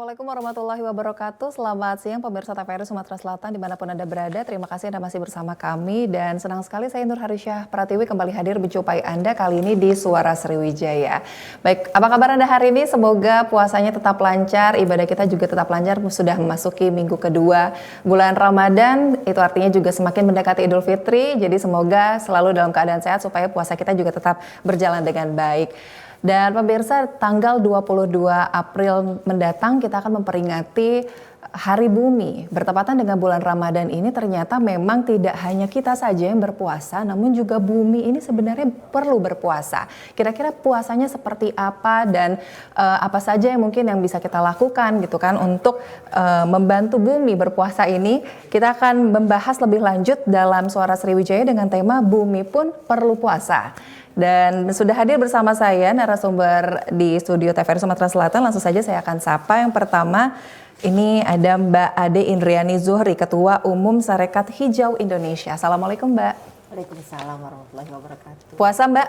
Assalamualaikum warahmatullahi wabarakatuh. Selamat siang pemirsa TVRI Sumatera Selatan dimanapun Anda berada. Terima kasih Anda masih bersama kami dan senang sekali saya Nur Harisyah Pratiwi kembali hadir menjumpai Anda kali ini di Suara Sriwijaya. Baik, apa kabar Anda hari ini? Semoga puasanya tetap lancar, ibadah kita juga tetap lancar. Sudah memasuki minggu kedua bulan Ramadan, itu artinya juga semakin mendekati Idul Fitri. Jadi semoga selalu dalam keadaan sehat supaya puasa kita juga tetap berjalan dengan baik. Dan pemirsa, tanggal 22 April mendatang kita akan memperingati Hari Bumi. Bertepatan dengan bulan Ramadan ini ternyata memang tidak hanya kita saja yang berpuasa, namun juga bumi ini sebenarnya perlu berpuasa. Kira-kira puasanya seperti apa dan apa saja yang mungkin yang bisa kita lakukan gitu kan untuk membantu bumi berpuasa ini. Kita akan membahas lebih lanjut dalam Suara Sriwijaya dengan tema Bumi Pun Perlu Puasa. Dan sudah hadir bersama saya narasumber di studio TVRI Sumatera Selatan. Langsung saja saya akan sapa. Yang pertama ini ada Mbak Ade Indriani Zuhri, Ketua Umum Sarekat Hijau Indonesia. Assalamualaikum Mbak. Waalaikumsalam warahmatullahi wabarakatuh. Puasa Mbak?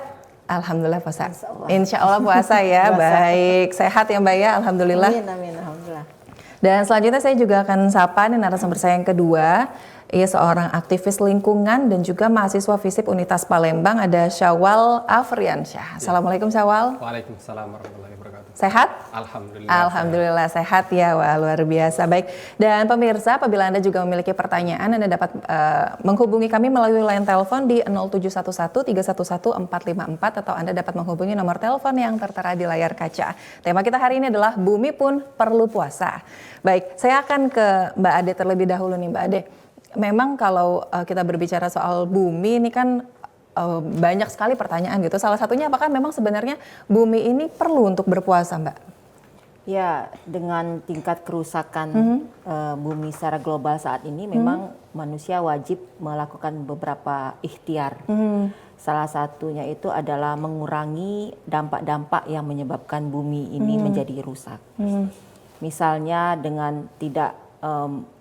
Alhamdulillah puasa. Insya Allah puasa ya. Baik, sehat ya Mbak ya. Alhamdulillah. Amin, alhamdulillah. Dan selanjutnya saya juga akan sapa nih narasumber saya yang kedua. Ia seorang aktivis lingkungan dan juga mahasiswa FISIP Unitas Palembang, ada Syawal Afriansyah. Assalamualaikum Syawal. Waalaikumsalam warahmatullahi wabarakatuh. Sehat? Alhamdulillah. Alhamdulillah sehat ya, wah luar biasa. Baik, dan pemirsa apabila Anda juga memiliki pertanyaan, Anda dapat menghubungi kami melalui line telepon di 0711 311 454 atau Anda dapat menghubungi nomor telepon yang tertera di layar kaca. Tema kita hari ini adalah Bumi Pun Perlu Puasa. Baik, saya akan ke Mbak Ade terlebih dahulu nih Mbak Ade. Memang kalau kita berbicara soal bumi ini kan banyak sekali pertanyaan gitu. Salah satunya apakah memang sebenarnya bumi ini perlu untuk berpuasa, Mbak? Ya, dengan tingkat kerusakan bumi secara global saat ini memang manusia wajib melakukan beberapa ikhtiar. Salah satunya itu adalah mengurangi dampak-dampak yang menyebabkan bumi ini menjadi rusak. Misalnya dengan tidak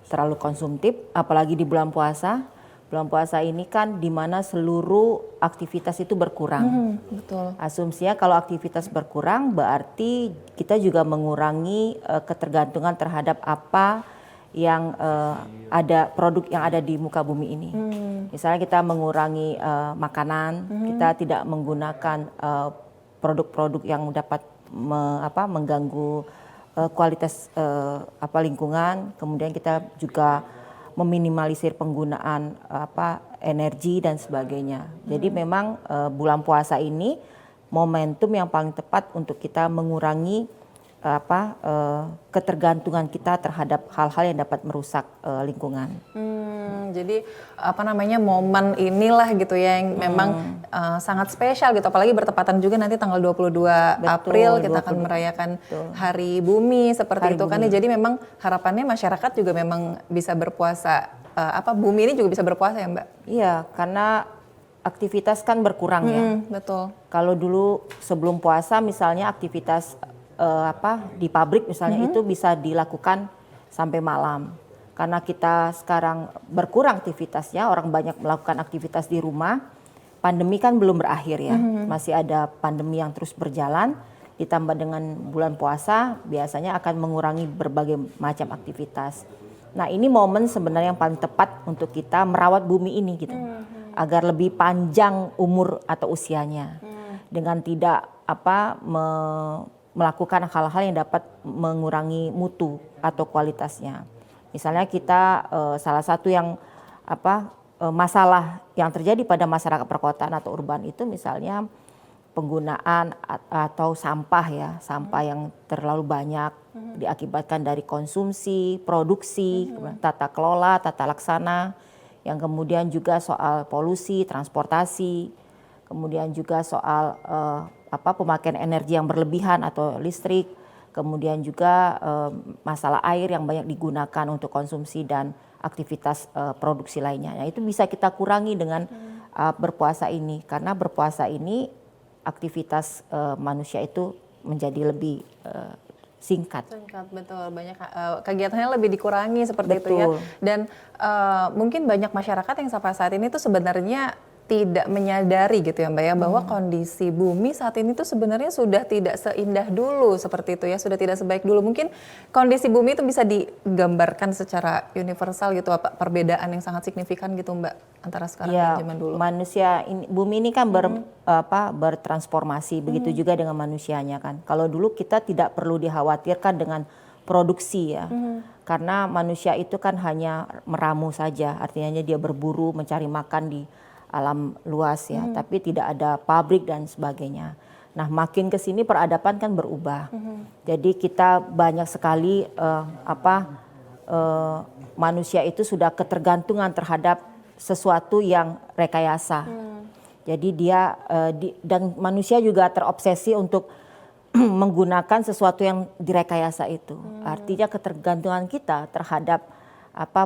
terlalu konsumtif, apalagi di bulan puasa. Bulan puasa ini kan di mana seluruh aktivitas itu berkurang. Betul. Asumsinya kalau aktivitas berkurang berarti kita juga mengurangi ketergantungan terhadap apa yang ada, produk yang ada di muka bumi ini. Misalnya kita mengurangi makanan, kita tidak menggunakan produk-produk yang dapat mengganggu kualitas lingkungan. Kemudian kita juga meminimalisir penggunaan energi dan sebagainya. Jadi memang bulan puasa ini momentum yang paling tepat untuk kita mengurangi ketergantungan kita terhadap hal-hal yang dapat merusak lingkungan. Jadi momen inilah gitu ya yang memang sangat spesial gitu, apalagi bertepatan juga nanti tanggal 22 April kita akan merayakan Hari Bumi seperti itu kan ya. Jadi memang harapannya masyarakat juga memang bisa berpuasa, bumi ini juga bisa berpuasa ya Mbak? Iya, karena aktivitas kan berkurang ya. Betul. Kalau dulu sebelum puasa misalnya aktivitas di pabrik misalnya itu bisa dilakukan sampai malam. Karena kita sekarang berkurang aktivitasnya, orang banyak melakukan aktivitas di rumah. Pandemi kan belum berakhir ya, masih ada pandemi yang terus berjalan. Ditambah dengan bulan puasa, biasanya akan mengurangi berbagai macam aktivitas. Nah ini momen sebenarnya yang paling tepat untuk kita merawat bumi ini gitu, agar lebih panjang umur atau usianya, dengan tidak melakukan hal-hal yang dapat mengurangi mutu atau kualitasnya. Misalnya kita salah satu yang masalah yang terjadi pada masyarakat perkotaan atau urban itu misalnya penggunaan atau sampah yang terlalu banyak diakibatkan dari konsumsi, produksi, tata kelola, tata laksana, yang kemudian juga soal polusi, transportasi, kemudian juga soal pemakaian energi yang berlebihan atau listrik. Kemudian juga masalah air yang banyak digunakan untuk konsumsi dan aktivitas produksi lainnya. Nah itu bisa kita kurangi dengan berpuasa ini. Karena berpuasa ini aktivitas manusia itu menjadi lebih singkat. Singkat, betul. Banyak kegiatannya lebih dikurangi seperti itu ya. Dan mungkin banyak masyarakat yang sampai saat ini tuh sebenarnya tidak menyadari gitu ya Mbak ya, bahwa kondisi bumi saat ini tuh sebenarnya sudah tidak seindah dulu seperti itu ya, sudah tidak sebaik dulu. Mungkin kondisi bumi itu bisa digambarkan secara universal gitu, apa perbedaan yang sangat signifikan gitu Mbak antara sekarang Ya, dan zaman dulu. manusia ini, bumi ini kan bertransformasi, begitu juga dengan manusianya kan. Kalau dulu kita tidak perlu dikhawatirkan dengan produksi ya, karena manusia itu kan hanya meramu saja, artinya dia berburu mencari makan di alam luas ya, tapi tidak ada pabrik dan sebagainya. Nah, makin ke sini peradaban kan berubah. Jadi kita banyak sekali manusia itu sudah ketergantungan terhadap sesuatu yang rekayasa. Jadi dia dan manusia juga terobsesi untuk menggunakan sesuatu yang direkayasa itu. Artinya ketergantungan kita terhadap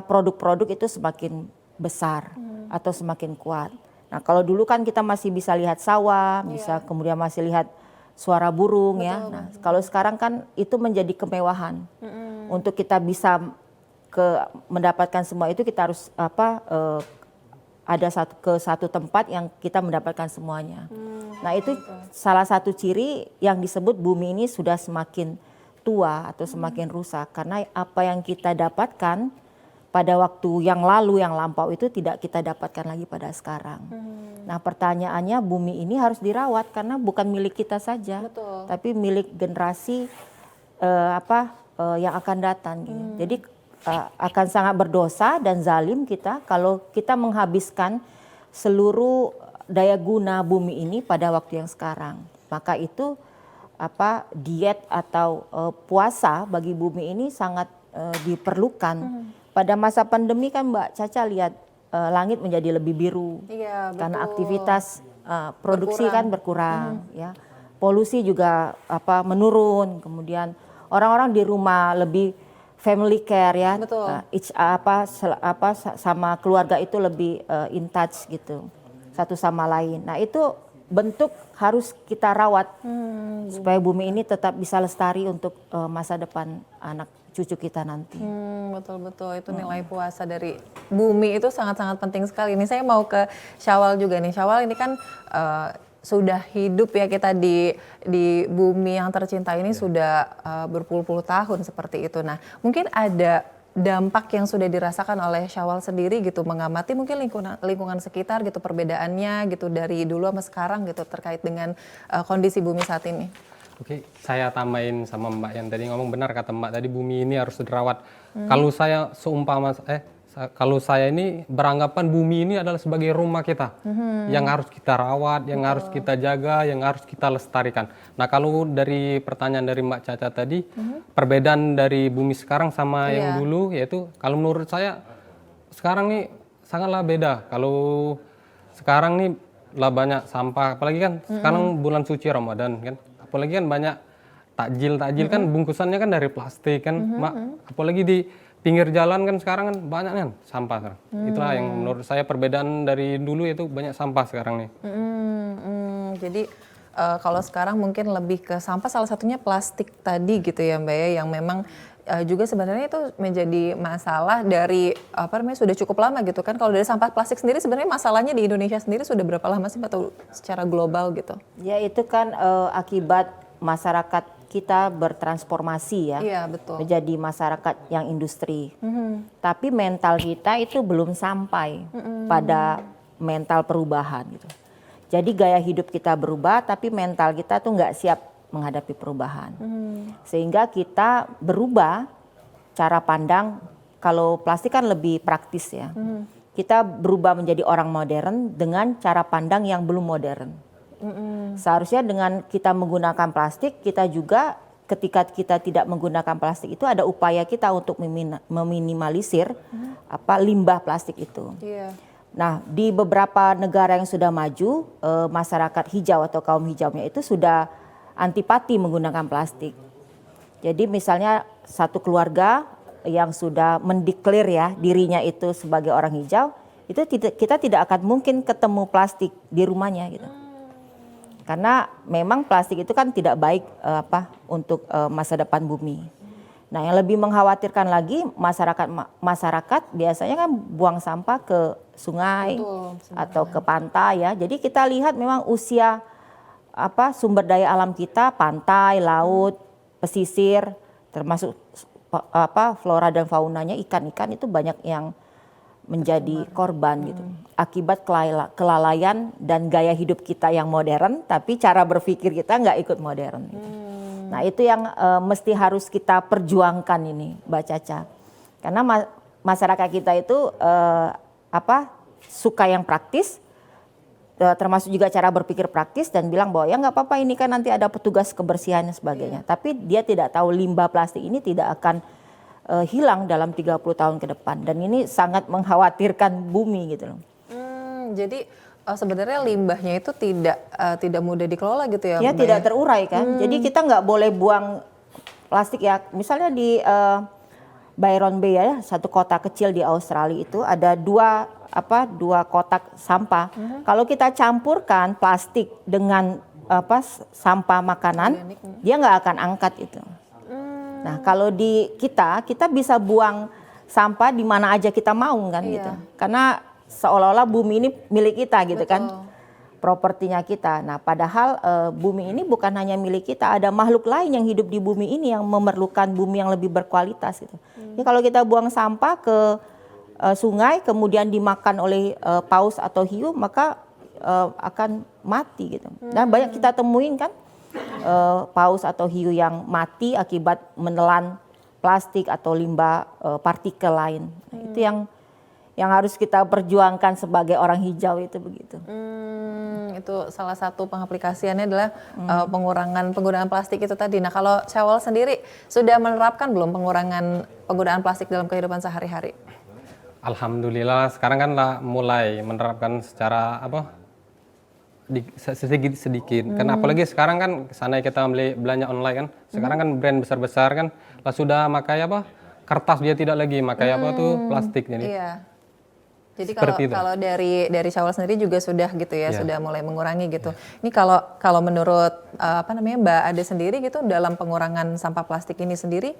produk-produk itu semakin besar atau semakin kuat. Nah, kalau dulu kan kita masih bisa lihat sawah, bisa kemudian masih lihat suara burung ya. Nah, kalau sekarang kan itu menjadi kemewahan. Untuk kita bisa mendapatkan semua itu kita harus ada satu tempat yang kita mendapatkan semuanya. Nah, itu salah satu ciri yang disebut bumi ini sudah semakin tua atau semakin rusak karena apa yang kita dapatkan pada waktu yang lalu, yang lampau itu tidak kita dapatkan lagi pada sekarang. Nah, pertanyaannya bumi ini harus dirawat karena bukan milik kita saja, tapi milik generasi yang akan datang. Jadi akan sangat berdosa dan zalim kita kalau kita menghabiskan seluruh daya guna bumi ini pada waktu yang sekarang. Maka itu diet atau puasa bagi bumi ini sangat diperlukan. Pada masa pandemi kan Mbak Caca lihat langit menjadi lebih biru, karena aktivitas produksi kan berkurang, ya. Polusi juga menurun, kemudian orang-orang di rumah lebih family care ya, sama keluarga itu lebih in touch gitu, satu sama lain. Nah, itu bentuk harus kita rawat supaya bumi ini tetap bisa lestari untuk masa depan anak cucu kita nanti. Betul-betul, itu nilai puasa dari bumi itu sangat-sangat penting sekali. Ini saya mau ke Syawal juga nih. Syawal ini kan sudah hidup ya kita di bumi yang tercinta ini sudah berpuluh-puluh tahun seperti itu. Nah, mungkin ada dampak yang sudah dirasakan oleh Syawal sendiri gitu, mengamati mungkin lingkungan sekitar gitu, perbedaannya gitu dari dulu sama sekarang gitu terkait dengan kondisi bumi saat ini. Oke, saya tambahin sama Mbak yang tadi ngomong, benar kata Mbak tadi, bumi ini harus dirawat. Kalau saya kalau saya ini beranggapan bumi ini adalah sebagai rumah kita, yang harus kita rawat, yang harus kita jaga, yang harus kita lestarikan. Nah, kalau dari pertanyaan dari Mbak Caca tadi, perbedaan dari bumi sekarang sama yang dulu, yaitu kalau menurut saya sekarang nih sangatlah beda. Kalau sekarang nih lah banyak sampah, apalagi kan sekarang bulan suci Ramadan kan. Apalagi kan banyak takjil kan bungkusannya kan dari plastik kan, Mak. Apalagi di pinggir jalan kan sekarang kan banyak kan sampah sekarang. Itulah yang menurut saya perbedaan dari dulu, itu banyak sampah sekarang nih. Jadi kalau sekarang mungkin lebih ke sampah, salah satunya plastik tadi gitu ya Mbak ya, yang memang juga sebenarnya itu menjadi masalah dari sudah cukup lama gitu kan. Kalau dari sampah plastik sendiri sebenarnya masalahnya di Indonesia sendiri sudah berapa lama sih atau secara global gitu? Ya, itu kan akibat masyarakat kita bertransformasi ya, menjadi masyarakat yang industri. Tapi mental kita itu belum sampai pada mental perubahan gitu. Jadi gaya hidup kita berubah, tapi mental kita tuh nggak siap menghadapi perubahan. Sehingga kita berubah cara pandang. Kalau plastik kan lebih praktis ya. Kita berubah menjadi orang modern dengan cara pandang yang belum modern. Seharusnya dengan kita menggunakan plastik, kita juga ketika kita tidak menggunakan plastik itu ada upaya kita untuk meminimalisir limbah plastik itu. Nah, di beberapa negara yang sudah maju, masyarakat hijau atau kaum hijaunya itu sudah antipati menggunakan plastik. Jadi misalnya satu keluarga yang sudah mendeklar ya dirinya itu sebagai orang hijau, itu kita tidak akan mungkin ketemu plastik di rumahnya gitu. Karena memang plastik itu kan tidak baik untuk masa depan bumi. Nah, yang lebih mengkhawatirkan lagi masyarakat biasanya kan buang sampah ke sungai atau ke pantai ya. Jadi kita lihat memang usia sumber daya alam kita, pantai, laut, pesisir, termasuk flora dan faunanya, ikan-ikan itu banyak yang menjadi korban gitu. Akibat kelalaian dan gaya hidup kita yang modern, tapi cara berpikir kita nggak ikut modern gitu. Nah, itu yang mesti harus kita perjuangkan ini, Mbak Caca. Karena masyarakat kita itu suka yang praktis, termasuk juga cara berpikir praktis dan bilang bahwa ya nggak apa-apa, ini kan nanti ada petugas kebersihan dan sebagainya. Tapi dia tidak tahu limbah plastik ini tidak akan hilang dalam 30 tahun ke depan. Dan ini sangat mengkhawatirkan bumi gitu loh. Jadi sebenarnya limbahnya itu tidak mudah dikelola gitu ya? Ya, tidak terurai kan. Jadi kita nggak boleh buang plastik ya. Misalnya di Byron Bay ya, satu kota kecil di Australia itu ada dua kotak sampah. Kalau kita campurkan plastik dengan sampah makanan, dia nggak akan angkat itu. Nah, kalau di kita bisa buang sampah di mana aja kita mau kan gitu. Karena seolah-olah bumi ini milik kita gitu. Betul. Kan, propertinya kita. Nah, padahal bumi ini bukan hanya milik kita, ada makhluk lain yang hidup di bumi ini yang memerlukan bumi yang lebih berkualitas gitu. Ya, kalau kita buang sampah ke sungai kemudian dimakan oleh paus atau hiu, maka akan mati gitu. Dan banyak kita temuin kan paus atau hiu yang mati akibat menelan plastik atau limbah partikel lain. Nah, itu yang harus kita perjuangkan sebagai orang hijau itu begitu. Itu salah satu pengaplikasiannya adalah pengurangan penggunaan plastik itu tadi. Nah, kalau Syawal sendiri sudah menerapkan belum pengurangan penggunaan plastik dalam kehidupan sehari-hari? Alhamdulillah sekarang kan mulai menerapkan secara sedikit. Karena apalagi sekarang kan sana kita belanja online kan. Sekarang kan brand besar-besar kan lah sudah pakai kertas, dia tidak lagi pakai plastik jadi. Iya. Jadi kalau dari Syawal sendiri juga sudah gitu ya, sudah mulai mengurangi gitu. Ini kalau menurut Mbak Ade sendiri gitu dalam pengurangan sampah plastik ini sendiri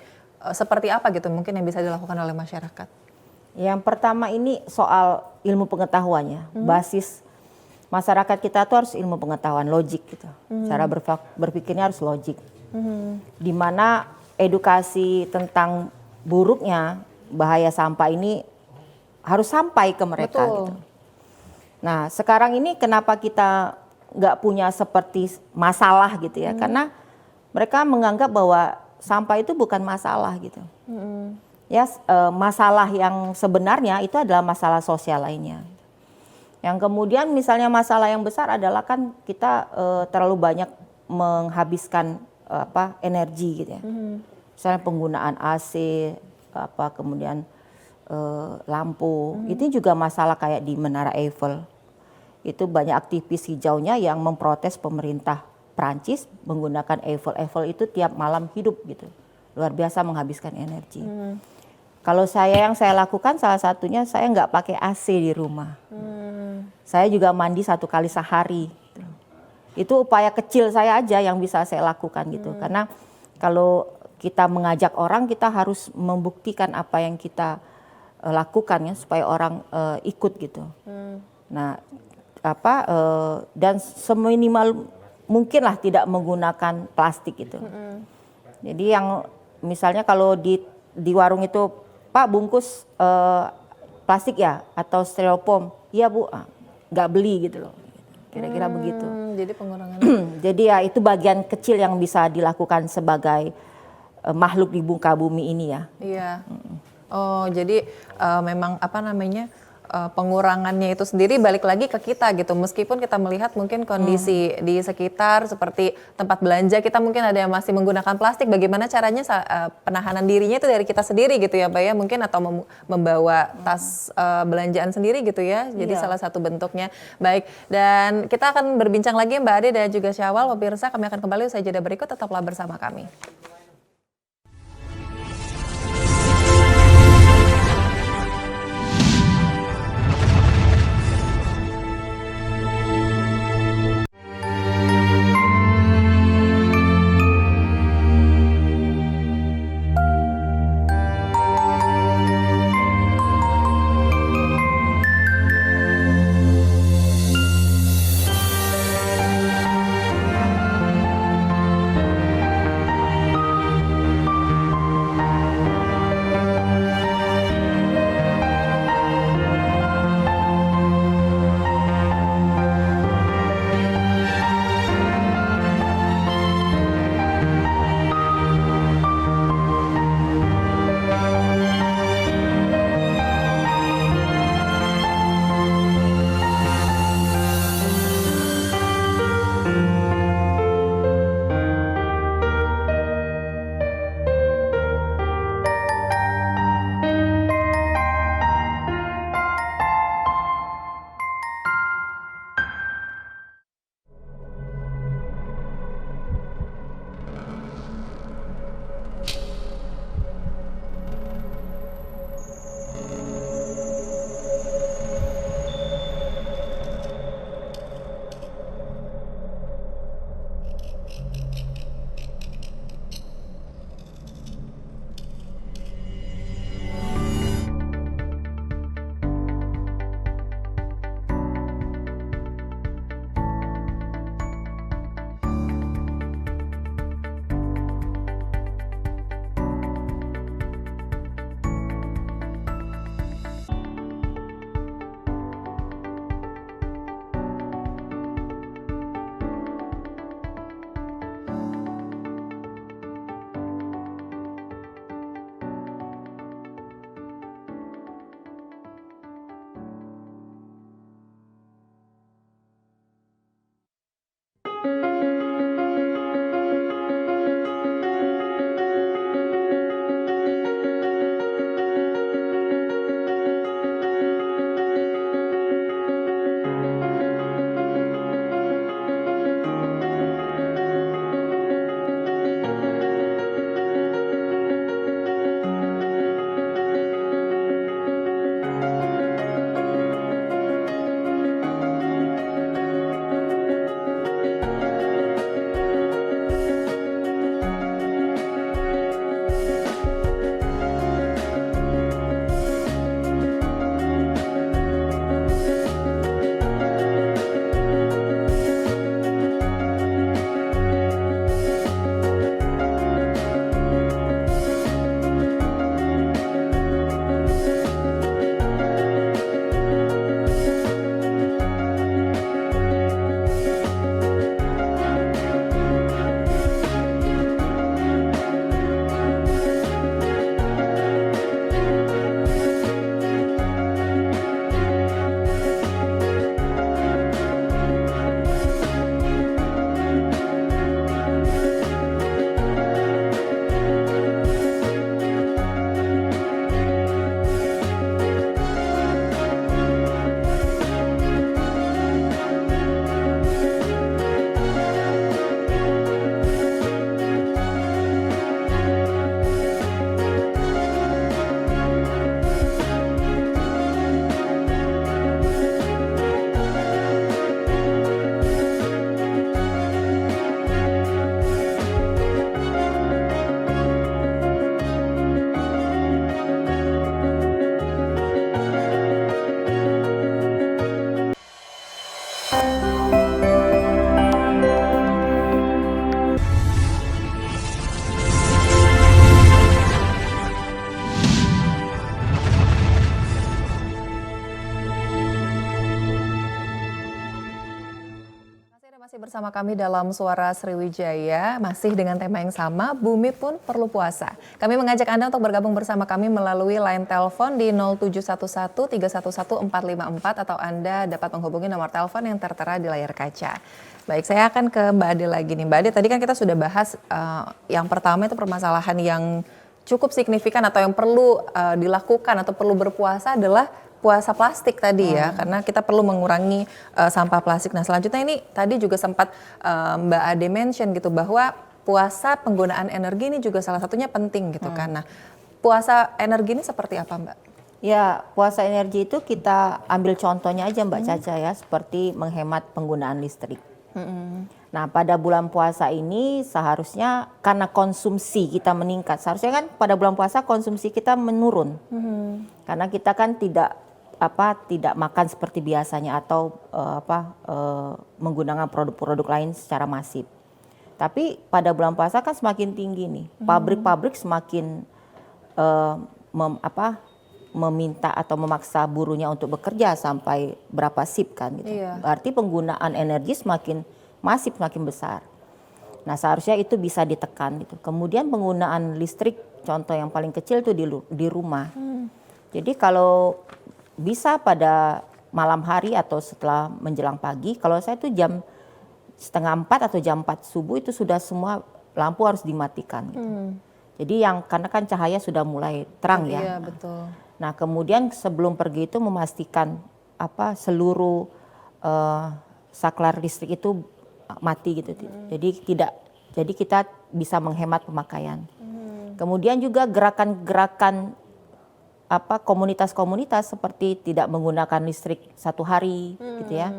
seperti apa gitu mungkin yang bisa dilakukan oleh masyarakat? Yang pertama ini soal ilmu pengetahuannya. Basis masyarakat kita tuh harus ilmu pengetahuan, logik gitu. Cara berpikirnya harus logik. Di mana edukasi tentang buruknya bahaya sampah ini harus sampai ke mereka. Betul. Gitu. Nah, sekarang ini kenapa kita nggak punya seperti masalah gitu ya? Karena mereka menganggap bahwa sampah itu bukan masalah gitu. Ya, masalah yang sebenarnya itu adalah masalah sosial lainnya. Yang kemudian misalnya masalah yang besar adalah kan kita terlalu banyak menghabiskan energi gitu ya. Misalnya penggunaan AC, kemudian lampu, itu juga masalah kayak di Menara Eiffel. Itu banyak aktivis hijaunya yang memprotes pemerintah Prancis menggunakan Eiffel itu tiap malam hidup gitu. Luar biasa menghabiskan energi. Kalau yang saya lakukan salah satunya saya nggak pakai AC di rumah. Saya juga mandi 1 kali sehari. Itu upaya kecil saya aja yang bisa saya lakukan gitu. Karena kalau kita mengajak orang, kita harus membuktikan apa yang kita lakukan ya supaya orang ikut gitu. Nah, dan seminimal mungkin lah tidak menggunakan plastik gitu. Jadi yang misalnya kalau di warung itu, Pak bungkus plastik ya atau styrofoam, iya Bu, nggak beli gitu loh. Kira-kira begitu. Jadi pengurangan. Jadi ya itu bagian kecil yang bisa dilakukan sebagai makhluk di muka bumi ini ya. Iya. Oh, jadi memang pengurangannya itu sendiri balik lagi ke kita gitu. Meskipun kita melihat mungkin kondisi di sekitar seperti tempat belanja kita mungkin ada yang masih menggunakan plastik. Bagaimana caranya penahanan dirinya itu dari kita sendiri gitu ya, Mbak ya, mungkin atau membawa tas belanjaan sendiri gitu ya. Jadi salah satu bentuknya. Baik. Dan kita akan berbincang lagi Mbak Ade dan juga Syawal. Pemirsa, kami akan kembali usai jeda berikut, tetaplah bersama kami. Masih bersama kami dalam Suara Sriwijaya, masih dengan tema yang sama, bumi pun perlu puasa. Kami mengajak Anda untuk bergabung bersama kami melalui line telepon di 0711-311-454 atau Anda dapat menghubungi nomor telepon yang tertera di layar kaca. Baik, saya akan ke Mbak Ade lagi nih. Mbak Ade, tadi kan kita sudah bahas yang pertama itu permasalahan yang cukup signifikan atau yang perlu dilakukan atau perlu berpuasa adalah puasa plastik tadi ya, karena kita perlu mengurangi sampah plastik. Nah selanjutnya ini tadi juga sempat Mbak Ade mention gitu bahwa puasa penggunaan energi ini juga salah satunya penting gitu kan. Nah puasa energi ini seperti apa Mbak? Ya, puasa energi itu kita ambil contohnya aja Mbak Caca ya, seperti menghemat penggunaan listrik. Nah pada bulan puasa ini seharusnya karena konsumsi kita meningkat, seharusnya kan pada bulan puasa konsumsi kita menurun. Karena kita kan tidak makan seperti biasanya atau menggunakan produk-produk lain secara masif. Tapi pada bulan puasa kan semakin tinggi nih, pabrik-pabrik semakin meminta atau memaksa buruhnya untuk bekerja sampai berapa shift kan gitu. Iya. Berarti penggunaan energi semakin masif, semakin besar. Nah seharusnya itu bisa ditekan gitu. Kemudian penggunaan listrik, contoh yang paling kecil itu di rumah. Jadi kalau bisa pada malam hari atau setelah menjelang pagi, kalau saya tuh jam 3:30 atau jam 4 subuh itu sudah semua lampu harus dimatikan gitu. Jadi karena kan cahaya sudah mulai terang ya. Iya betul. Nah kemudian sebelum pergi itu memastikan seluruh saklar listrik itu mati gitu. Jadi kita bisa menghemat pemakaian. Kemudian juga gerakan-gerakan komunitas-komunitas seperti tidak menggunakan listrik 1 hari gitu ya.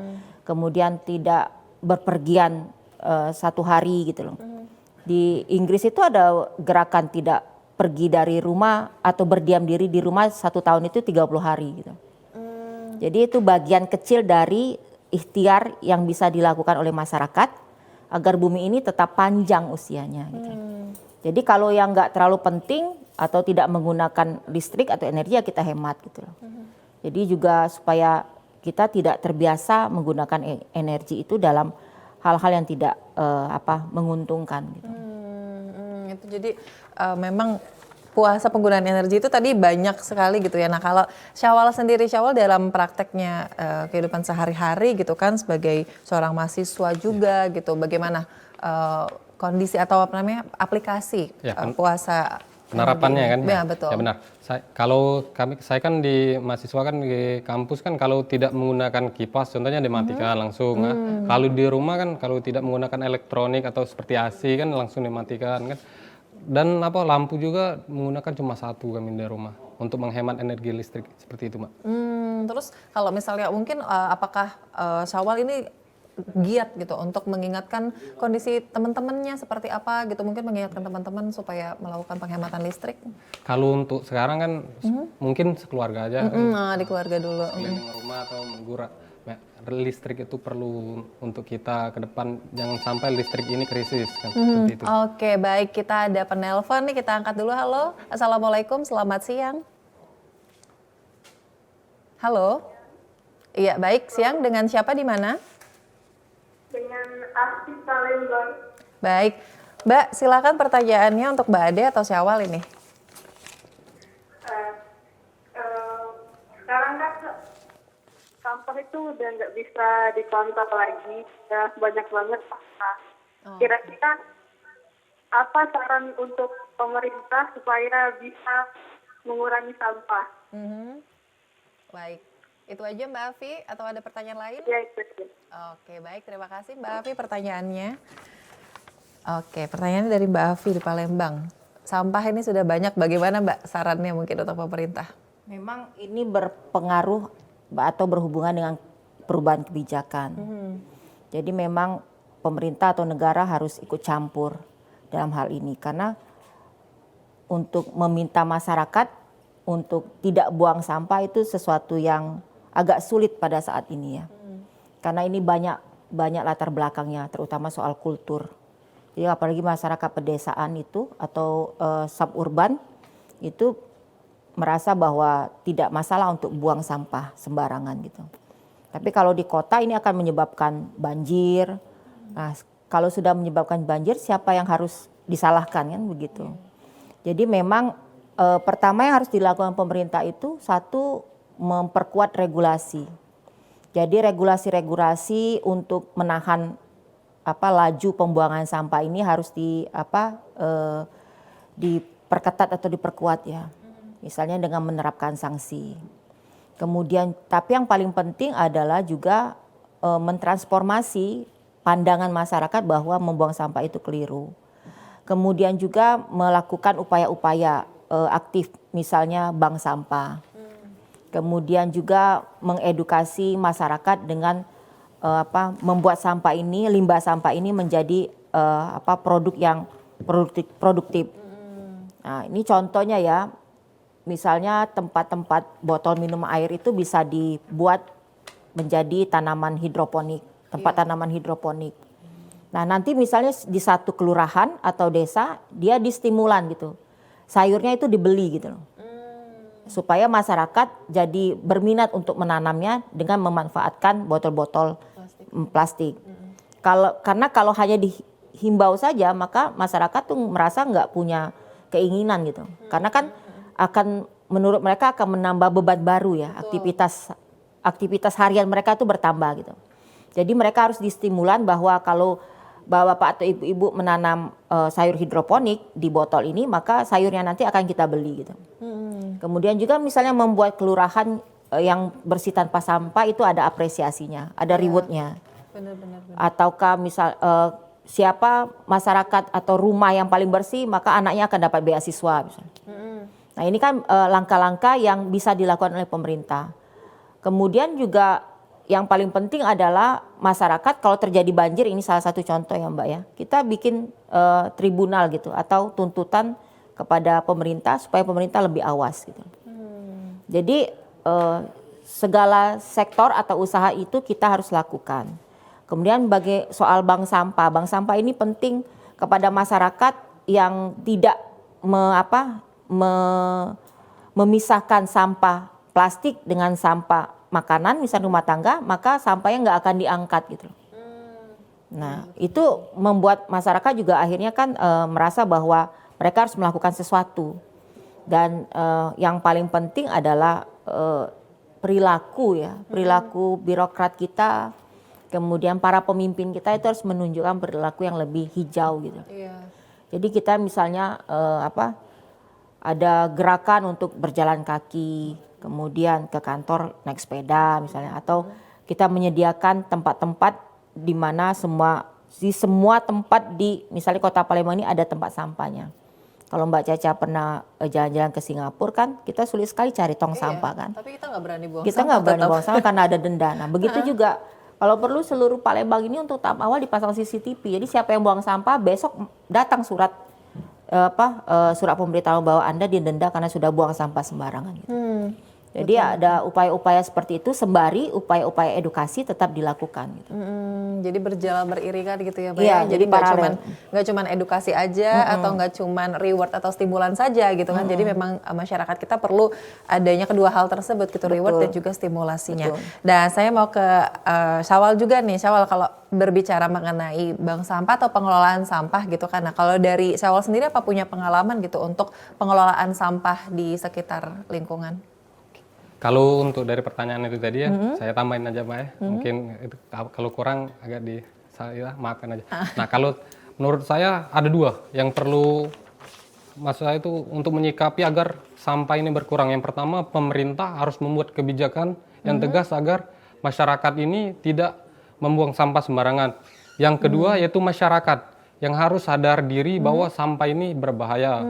Kemudian tidak berpergian 1 hari gitu loh. Di Inggris itu ada gerakan tidak pergi dari rumah atau berdiam diri di rumah 1 tahun itu 30 hari gitu. Jadi itu bagian kecil dari ikhtiar yang bisa dilakukan oleh masyarakat agar bumi ini tetap panjang usianya gitu. Jadi kalau yang nggak terlalu penting atau tidak menggunakan listrik atau energi ya kita hemat gitu loh. Jadi juga supaya kita tidak terbiasa menggunakan energi itu dalam hal-hal yang tidak menguntungkan gitu. Itu jadi memang puasa penggunaan energi itu tadi banyak sekali gitu ya. Nah kalau Syawal sendiri, Syawal dalam prakteknya kehidupan sehari-hari gitu kan sebagai seorang mahasiswa juga gitu, bagaimana kondisi atau aplikasi puasa penerapannya kan? Ya betul. Ya benar. Saya kan di mahasiswa kan di kampus kan kalau tidak menggunakan kipas, contohnya dimatikan langsung. Nah, kalau di rumah kan kalau tidak menggunakan elektronik atau seperti AC kan langsung dimatikan kan. Dan lampu juga menggunakan cuma 1 kami di rumah untuk menghemat energi listrik seperti itu, Mbak. Terus kalau misalnya mungkin apakah Syawal ini giat gitu untuk mengingatkan kondisi teman-temannya seperti apa gitu, mungkin mengingatkan teman-teman supaya melakukan penghematan listrik? Kalau untuk sekarang kan mungkin sekeluarga aja kan. Di keluarga dulu. Keliling rumah atau listrik itu perlu untuk kita ke depan, jangan sampai listrik ini krisis kan seperti itu. Oke, baik, kita ada penelpon nih, kita angkat dulu. Halo, Assalamualaikum, selamat siang. Halo. Iya, baik, siang, dengan siapa di mana? Dengan Asih Palembang. Baik, Mbak, silakan pertanyaannya untuk Mbak Ade atau Syawal ini. Sekarang kan sampah itu udah nggak bisa dipantau lagi, ya banyak banget sampah. Kira-kira apa saran untuk pemerintah supaya bisa mengurangi sampah? Baik, itu aja Mbak Afi atau ada pertanyaan lain? Ya itu. Oke, baik, terima kasih Mbak Afi pertanyaannya. Oke, pertanyaannya dari Mbak Afi di Palembang. Sampah ini sudah banyak, bagaimana Mbak sarannya mungkin untuk pemerintah? Memang ini berpengaruh atau berhubungan dengan perubahan kebijakan. Jadi memang pemerintah atau negara harus ikut campur dalam hal ini karena untuk meminta masyarakat untuk tidak buang sampah itu sesuatu yang agak sulit pada saat ini ya. Karena ini banyak latar belakangnya, terutama soal kultur. Jadi apalagi masyarakat pedesaan itu atau suburban itu merasa bahwa tidak masalah untuk buang sampah sembarangan gitu. Tapi kalau di kota ini akan menyebabkan banjir, Nah, kalau sudah menyebabkan banjir, siapa yang harus disalahkan kan begitu. Jadi memang pertama yang harus dilakukan pemerintah itu satu, memperkuat regulasi. Jadi regulasi-regulasi untuk menahan laju pembuangan sampah ini harus diperketat atau diperkuat ya. Misalnya dengan menerapkan sanksi. Kemudian tapi yang paling penting adalah juga mentransformasi pandangan masyarakat bahwa membuang sampah itu keliru. Kemudian juga melakukan upaya-upaya aktif, misalnya bank sampah. Kemudian juga mengedukasi masyarakat dengan membuat sampah ini, limbah sampah ini menjadi produk yang produktif. Nah, ini contohnya ya, misalnya tempat-tempat botol minum air itu bisa dibuat menjadi tanaman hidroponik, tempat tanaman hidroponik. Nah, nanti misalnya di satu kelurahan atau desa dia distimulan gitu, sayurnya itu dibeli gitu loh. Supaya masyarakat jadi berminat untuk menanamnya dengan memanfaatkan botol-botol plastik. Karena kalau hanya dihimbau saja, maka masyarakat tuh merasa nggak punya keinginan gitu. Karena kan menurut mereka akan menambah beban baru ya, aktivitas harian mereka tuh bertambah gitu. Jadi mereka harus distimulan bahwa kalau bapak atau ibu-ibu menanam sayur hidroponik di botol ini, maka sayurnya nanti akan kita beli gitu. Kemudian juga misalnya membuat kelurahan yang bersih tanpa sampah itu ada apresiasinya, ada rewardnya. Benar-benar. Ataukah siapa masyarakat atau rumah yang paling bersih, maka anaknya akan dapat beasiswa misalnya. Nah, ini kan langkah-langkah yang bisa dilakukan oleh pemerintah. Kemudian juga yang paling penting adalah masyarakat kalau terjadi banjir, ini salah satu contoh ya Mbak ya. Kita bikin tribunal gitu atau tuntutan kepada pemerintah supaya pemerintah lebih awas gitu. Jadi segala sektor atau usaha itu kita harus lakukan. Kemudian bagi soal bank sampah ini penting kepada masyarakat yang tidak memisahkan sampah plastik dengan sampah makanan, misalnya rumah tangga, maka sampahnya nggak akan diangkat gitu. Nah, itu membuat masyarakat juga akhirnya kan merasa bahwa mereka harus melakukan sesuatu. Dan yang paling penting adalah perilaku ya, perilaku birokrat kita, kemudian para pemimpin kita itu harus menunjukkan perilaku yang lebih hijau gitu. Jadi kita misalnya ada gerakan untuk berjalan kaki, kemudian ke kantor naik sepeda misalnya, atau kita menyediakan tempat-tempat di mana semua tempat di misalnya Kota Palembang ini ada tempat sampahnya. Kalau Mbak Caca pernah jalan-jalan ke Singapura kan, kita sulit sekali cari tong sampah kan. Tapi kita nggak berani buang Kita sampah. nggak berani buang sampah karena ada denda. Nah begitu juga kalau perlu seluruh Palembang ini untuk tahap awal dipasang CCTV. Jadi siapa yang buang sampah besok datang surat pemberitahuan bahwa Anda didenda karena sudah buang sampah sembarangan. Gitu. Jadi ada upaya-upaya seperti itu sembari upaya-upaya edukasi tetap dilakukan. Gitu. Jadi berjalan beriringan gitu ya, Mbak. Iya, Jadi paralel. nggak cuman edukasi aja atau nggak cuman reward atau stimulan saja gitu kan. Jadi memang masyarakat kita perlu adanya kedua hal tersebut gitu, reward dan juga stimulasinya. Betul. Dan saya mau ke Syawal juga nih. Syawal, kalau berbicara mengenai bank sampah atau pengelolaan sampah gitu kan. Nah, kalau dari Syawal sendiri apa punya pengalaman gitu untuk pengelolaan sampah di sekitar lingkungan? Kalau untuk dari pertanyaan itu tadi ya, saya tambahin aja Mbak ya. Mungkin itu kalau kurang agak saya maafkan aja. Nah, kalau menurut saya ada dua yang perlu maksud saya itu untuk menyikapi agar sampah ini berkurang. Yang pertama, pemerintah harus membuat kebijakan yang tegas agar masyarakat ini tidak membuang sampah sembarangan. Yang kedua yaitu masyarakat yang harus sadar diri bahwa sampah ini berbahaya,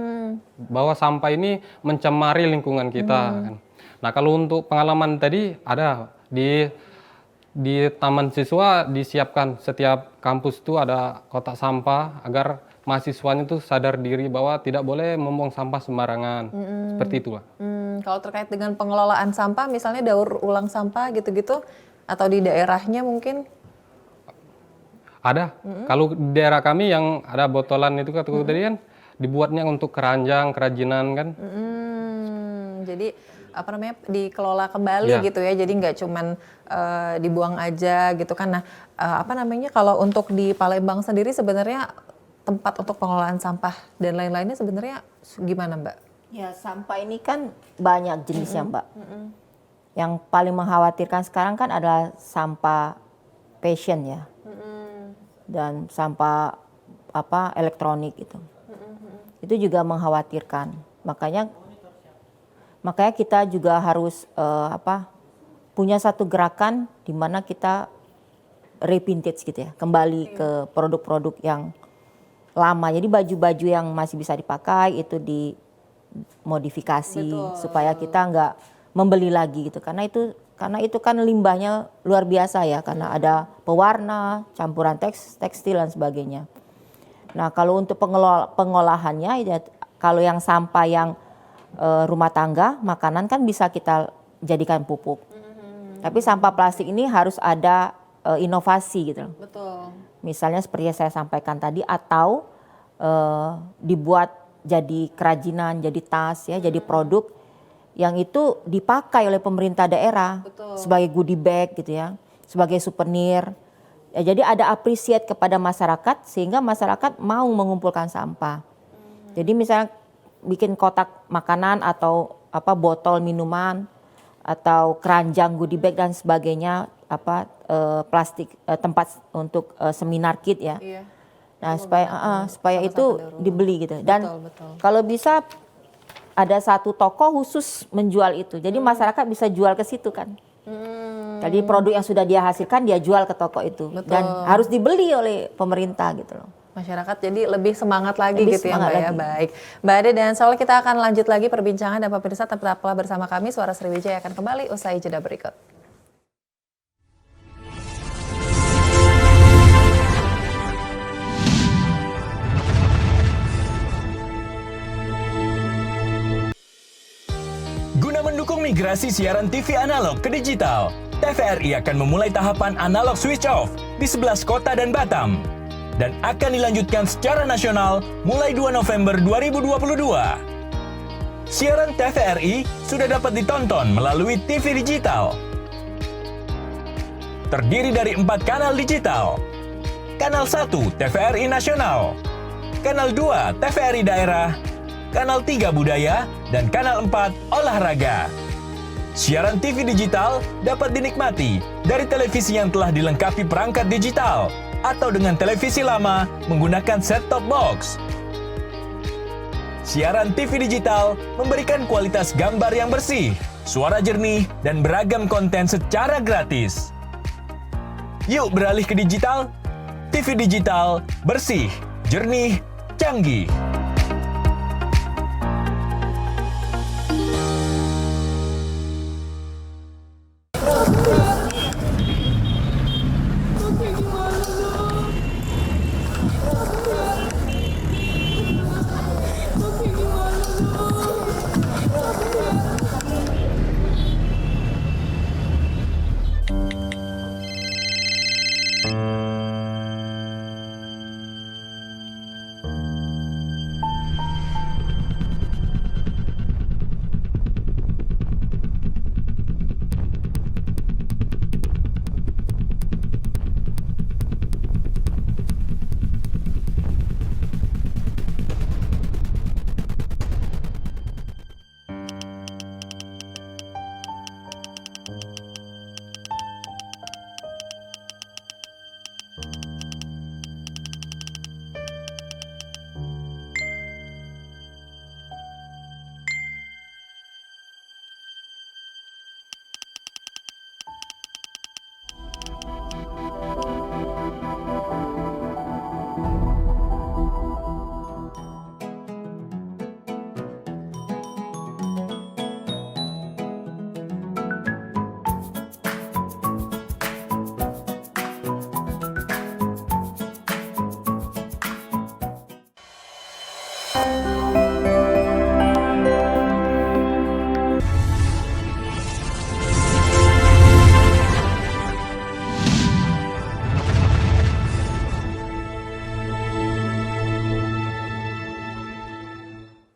bahwa sampah ini mencemari lingkungan kita kan. Nah, kalau untuk pengalaman tadi ada di taman siswa disiapkan setiap kampus itu ada kotak sampah agar mahasiswanya itu sadar diri bahwa tidak boleh membuang sampah sembarangan. Seperti itu, Pak. Kalau terkait dengan pengelolaan sampah, misalnya daur ulang sampah gitu-gitu, atau di daerahnya mungkin? Ada. Kalau di daerah kami yang ada botolan itu tadi kan dibuatnya untuk keranjang, kerajinan kan. Jadi dikelola kembali Ya. gitu ya. Jadi nggak cuman dibuang aja gitu kan. Nah, kalau untuk di Palembang sendiri sebenarnya tempat untuk pengelolaan sampah dan lain-lainnya sebenarnya gimana, Mbak? Ya, sampah ini kan banyak jenisnya, Mbak. Yang paling mengkhawatirkan sekarang kan adalah sampah fashion ya. Dan sampah elektronik itu. Itu juga mengkhawatirkan. Makanya kita juga harus punya satu gerakan di mana kita revintage gitu ya, kembali ke produk-produk yang lama. Jadi baju-baju yang masih bisa dipakai itu dimodifikasi supaya kita nggak membeli lagi gitu. Karena itu kan limbahnya luar biasa ya, karena ada pewarna, campuran tekstil dan sebagainya. Nah, kalau untuk pengolahannya ya, kalau yang sampah yang rumah tangga, makanan kan bisa kita jadikan pupuk. Tapi sampah plastik ini harus ada inovasi gitu. Betul. Misalnya seperti yang saya sampaikan tadi, atau dibuat jadi kerajinan, jadi tas ya, jadi produk yang itu dipakai oleh pemerintah daerah sebagai goodie bag gitu ya, sebagai souvenir. Ya, jadi ada appreciate kepada masyarakat sehingga masyarakat mau mengumpulkan sampah. Jadi misalnya bikin kotak makanan atau botol minuman atau keranjang goodie bag dan sebagainya, plastik tempat untuk seminar kit ya. Iya. Nah, supaya itu dibeli gitu. Dan Betul. kalau bisa ada satu toko khusus menjual itu. Jadi masyarakat bisa jual ke situ kan. Jadi produk yang sudah dia hasilkan dia jual ke toko itu. Dan harus dibeli oleh pemerintah gitu loh. Masyarakat jadi lebih semangat lagi Lebih gitu semangat ya Mbak ya. lagi. Baik. Mbak Ade dan Saul, kita akan lanjut lagi perbincangan dan pemirsa tetaplah bersama kami. Suara Sriwijaya akan kembali usai jeda berikut. Guna mendukung migrasi siaran TV analog ke digital, TVRI akan memulai tahapan analog switch off di 11 kota dan Batam dan akan dilanjutkan secara nasional mulai 2 November 2022. Siaran TVRI sudah dapat ditonton melalui TV digital. Terdiri dari 4 kanal digital. Kanal 1 TVRI Nasional, Kanal 2 TVRI Daerah, Kanal 3 Budaya, dan Kanal 4 Olahraga. Siaran TV digital dapat dinikmati dari televisi yang telah dilengkapi perangkat digital atau dengan televisi lama menggunakan set-top box. Siaran TV digital memberikan kualitas gambar yang bersih, suara jernih, dan beragam konten secara gratis. Yuk beralih ke digital. TV digital bersih, jernih, canggih.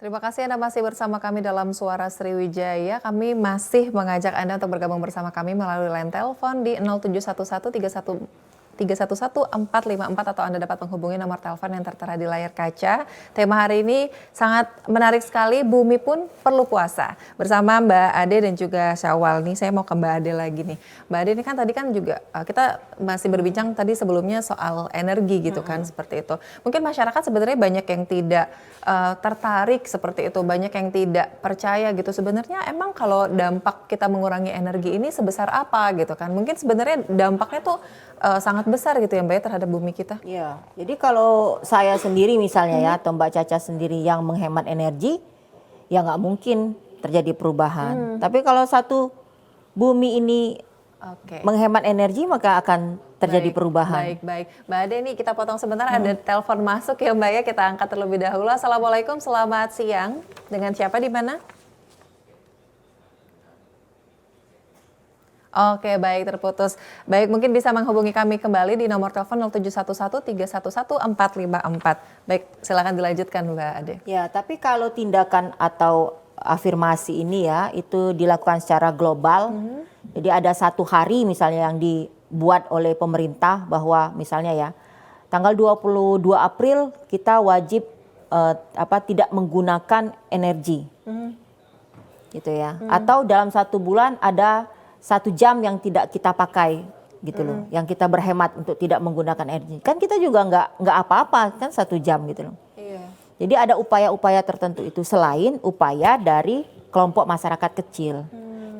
Terima kasih Anda masih bersama kami dalam Suara Sriwijaya. Kami masih mengajak Anda untuk bergabung bersama kami melalui line telepon di 0711 311 454 atau Anda dapat menghubungi nomor telepon yang tertera di layar kaca. Tema hari ini sangat menarik sekali, bumi pun perlu puasa. Bersama Mbak Ade dan juga Syawal nih, saya mau ke Mbak Ade lagi nih. Mbak Ade ini kan tadi kan juga kita masih berbincang tadi sebelumnya soal energi gitu kan, seperti itu. Mungkin masyarakat sebenarnya banyak yang tidak tertarik seperti itu, banyak yang tidak percaya gitu. Sebenarnya emang kalau dampak kita mengurangi energi ini sebesar apa gitu kan? Mungkin sebenarnya dampaknya tuh sangat besar gitu ya Mbak ya terhadap bumi kita. Iya, jadi kalau saya sendiri misalnya ya, atau Mbak Caca sendiri yang menghemat energi, ya nggak mungkin terjadi perubahan. Tapi kalau satu bumi ini menghemat energi, maka akan terjadi perubahan. Baik. Mbak Ade nih kita potong sebentar, ada telepon masuk ya Mbak ya, kita angkat terlebih dahulu. Assalamualaikum, selamat siang. Dengan siapa di mana? Oke, baik, terputus. Baik, mungkin bisa menghubungi kami kembali di nomor telepon 0711 311 454. Baik, silakan dilanjutkan Mbak Ade. Ya, tapi kalau tindakan atau afirmasi ini ya, itu dilakukan secara global. Jadi ada satu hari misalnya yang dibuat oleh pemerintah bahwa misalnya ya, tanggal 22 April kita wajib tidak menggunakan energi. Gitu ya. Atau dalam satu bulan ada 1 jam yang tidak kita pakai gitu loh, yang kita berhemat untuk tidak menggunakan energi. Kan kita juga nggak apa-apa kan 1 jam gitu loh. Iya. Jadi ada upaya-upaya tertentu itu selain upaya dari kelompok masyarakat kecil.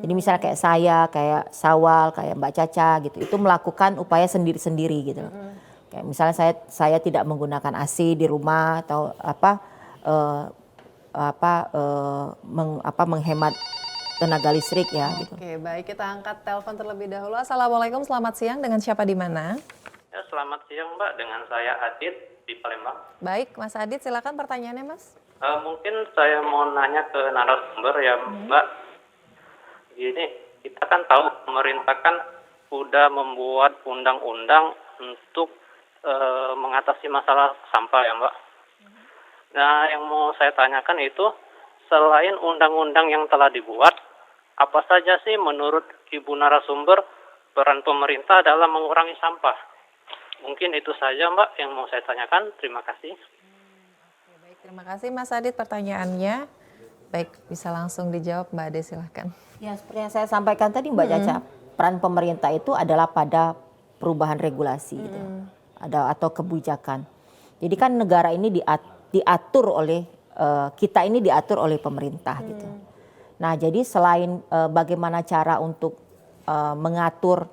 Jadi misalnya kayak saya, kayak Syawal, kayak Mbak Caca gitu, itu melakukan upaya sendiri-sendiri gitu loh. Kayak misalnya saya tidak menggunakan AC di rumah atau menghemat tenaga listrik ya gitu. Oke, baik, kita angkat telepon terlebih dahulu. Assalamualaikum, selamat siang. Dengan siapa di mana? Ya, selamat siang Mbak, dengan saya Adit di Palembang. Baik, Mas Adit, silakan pertanyaannya Mas. Mungkin saya mau nanya ke narasumber ya Mbak. Gini, kita kan tahu pemerintah kan udah membuat undang-undang untuk mengatasi masalah sampah ya Mbak. Nah, yang mau saya tanyakan itu, selain undang-undang yang telah dibuat, apa saja sih menurut Ibu narasumber peran pemerintah dalam mengurangi sampah? Mungkin itu saja Mbak yang mau saya tanyakan. Terima kasih. Baik, terima kasih Mas Adit pertanyaannya. Baik, bisa langsung dijawab Mbak Ade, silahkan. Ya, seperti yang saya sampaikan tadi Mbak Caca, peran pemerintah itu adalah pada perubahan regulasi gitu. Atau kebijakan. Jadi kan negara ini diatur oleh kita ini diatur oleh pemerintah gitu. Nah, jadi selain bagaimana cara untuk mengatur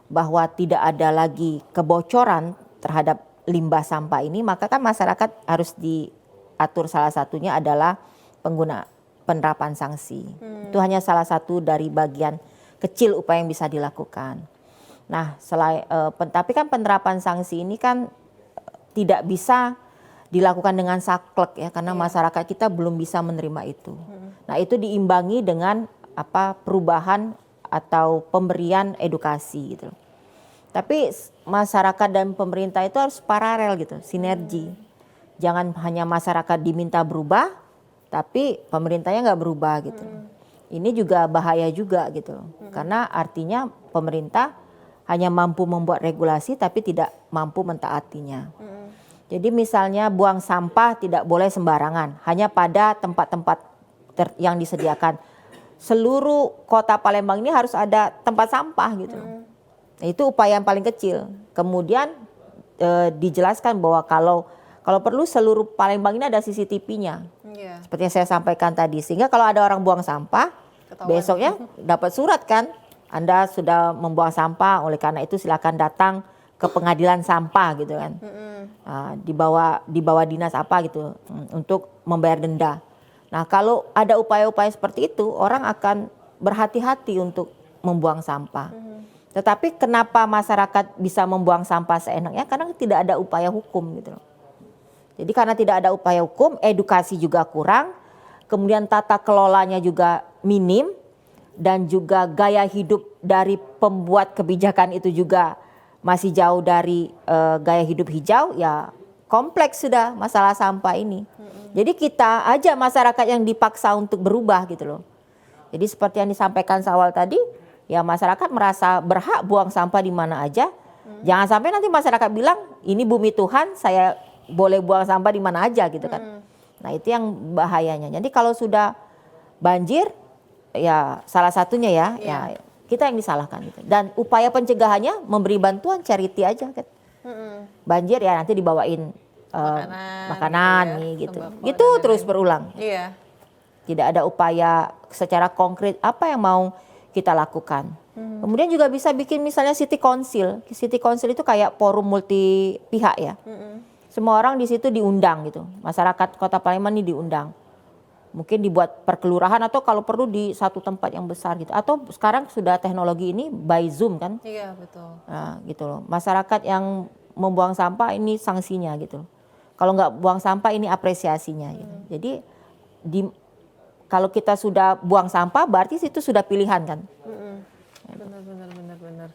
bahwa tidak ada lagi kebocoran terhadap limbah sampah ini, maka kan masyarakat harus diatur, salah satunya adalah penerapan sanksi. Itu hanya salah satu dari bagian kecil upaya yang bisa dilakukan. Nah, tapi kan penerapan sanksi ini kan tidak bisa dilakukan dengan saklek ya, karena masyarakat kita belum bisa menerima itu. Nah, itu diimbangi dengan perubahan atau pemberian edukasi gitu. Tapi masyarakat dan pemerintah itu harus paralel gitu, sinergi. Jangan hanya masyarakat diminta berubah, tapi pemerintahnya nggak berubah gitu. Ini juga bahaya juga gitu, karena artinya pemerintah hanya mampu membuat regulasi tapi tidak mampu mentaatinya. Jadi misalnya buang sampah tidak boleh sembarangan, hanya pada tempat-tempat yang disediakan. Seluruh kota Palembang ini harus ada tempat sampah gitu. Nah, itu upaya yang paling kecil. Kemudian dijelaskan bahwa kalau perlu seluruh Palembang ini ada CCTV-nya. Seperti yang saya sampaikan tadi. Sehingga kalau ada orang buang sampah, besoknya dapat surat kan, Anda sudah membuang sampah, oleh karena itu silakan datang ke pengadilan sampah gitu kan. Di bawah dinas apa gitu untuk membayar denda. Nah, kalau ada upaya-upaya seperti itu, orang akan berhati-hati untuk membuang sampah. Tetapi kenapa masyarakat bisa membuang sampah seenaknya? Karena tidak ada upaya hukum gitu loh. Jadi karena tidak ada upaya hukum, edukasi juga kurang, kemudian tata kelolanya juga minim, dan juga gaya hidup dari pembuat kebijakan itu juga masih jauh dari gaya hidup hijau, ya kompleks sudah masalah sampah ini. Jadi kita aja masyarakat yang dipaksa untuk berubah gitu loh. Jadi seperti yang disampaikan Syawal tadi, ya masyarakat merasa berhak buang sampah di mana aja. Jangan sampai nanti masyarakat bilang ini bumi Tuhan, saya boleh buang sampah di mana aja gitu kan. Nah itu yang bahayanya. Jadi kalau sudah banjir, ya salah satunya ya kita yang disalahkan gitu. Dan upaya pencegahannya memberi bantuan charity aja kan. Banjir ya nanti dibawain makanan gitu ya, nih gitu. sembako Gitu dan terus lain-lain. berulang. Iya. Tidak ada upaya secara konkret apa yang mau kita lakukan. Kemudian juga bisa bikin misalnya city council. City council itu kayak forum multi pihak ya. Semua orang di situ diundang gitu. Masyarakat Kota Palembang ini diundang. Mungkin dibuat perkelurahan atau kalau perlu di satu tempat yang besar gitu. Atau sekarang sudah teknologi ini by Zoom kan. Iya, betul. Nah, gitu loh. Masyarakat yang membuang sampah ini sanksinya gitu. Kalau nggak buang sampah ini apresiasinya gitu. Jadi kalau kita sudah buang sampah berarti itu sudah pilihan kan. Benar.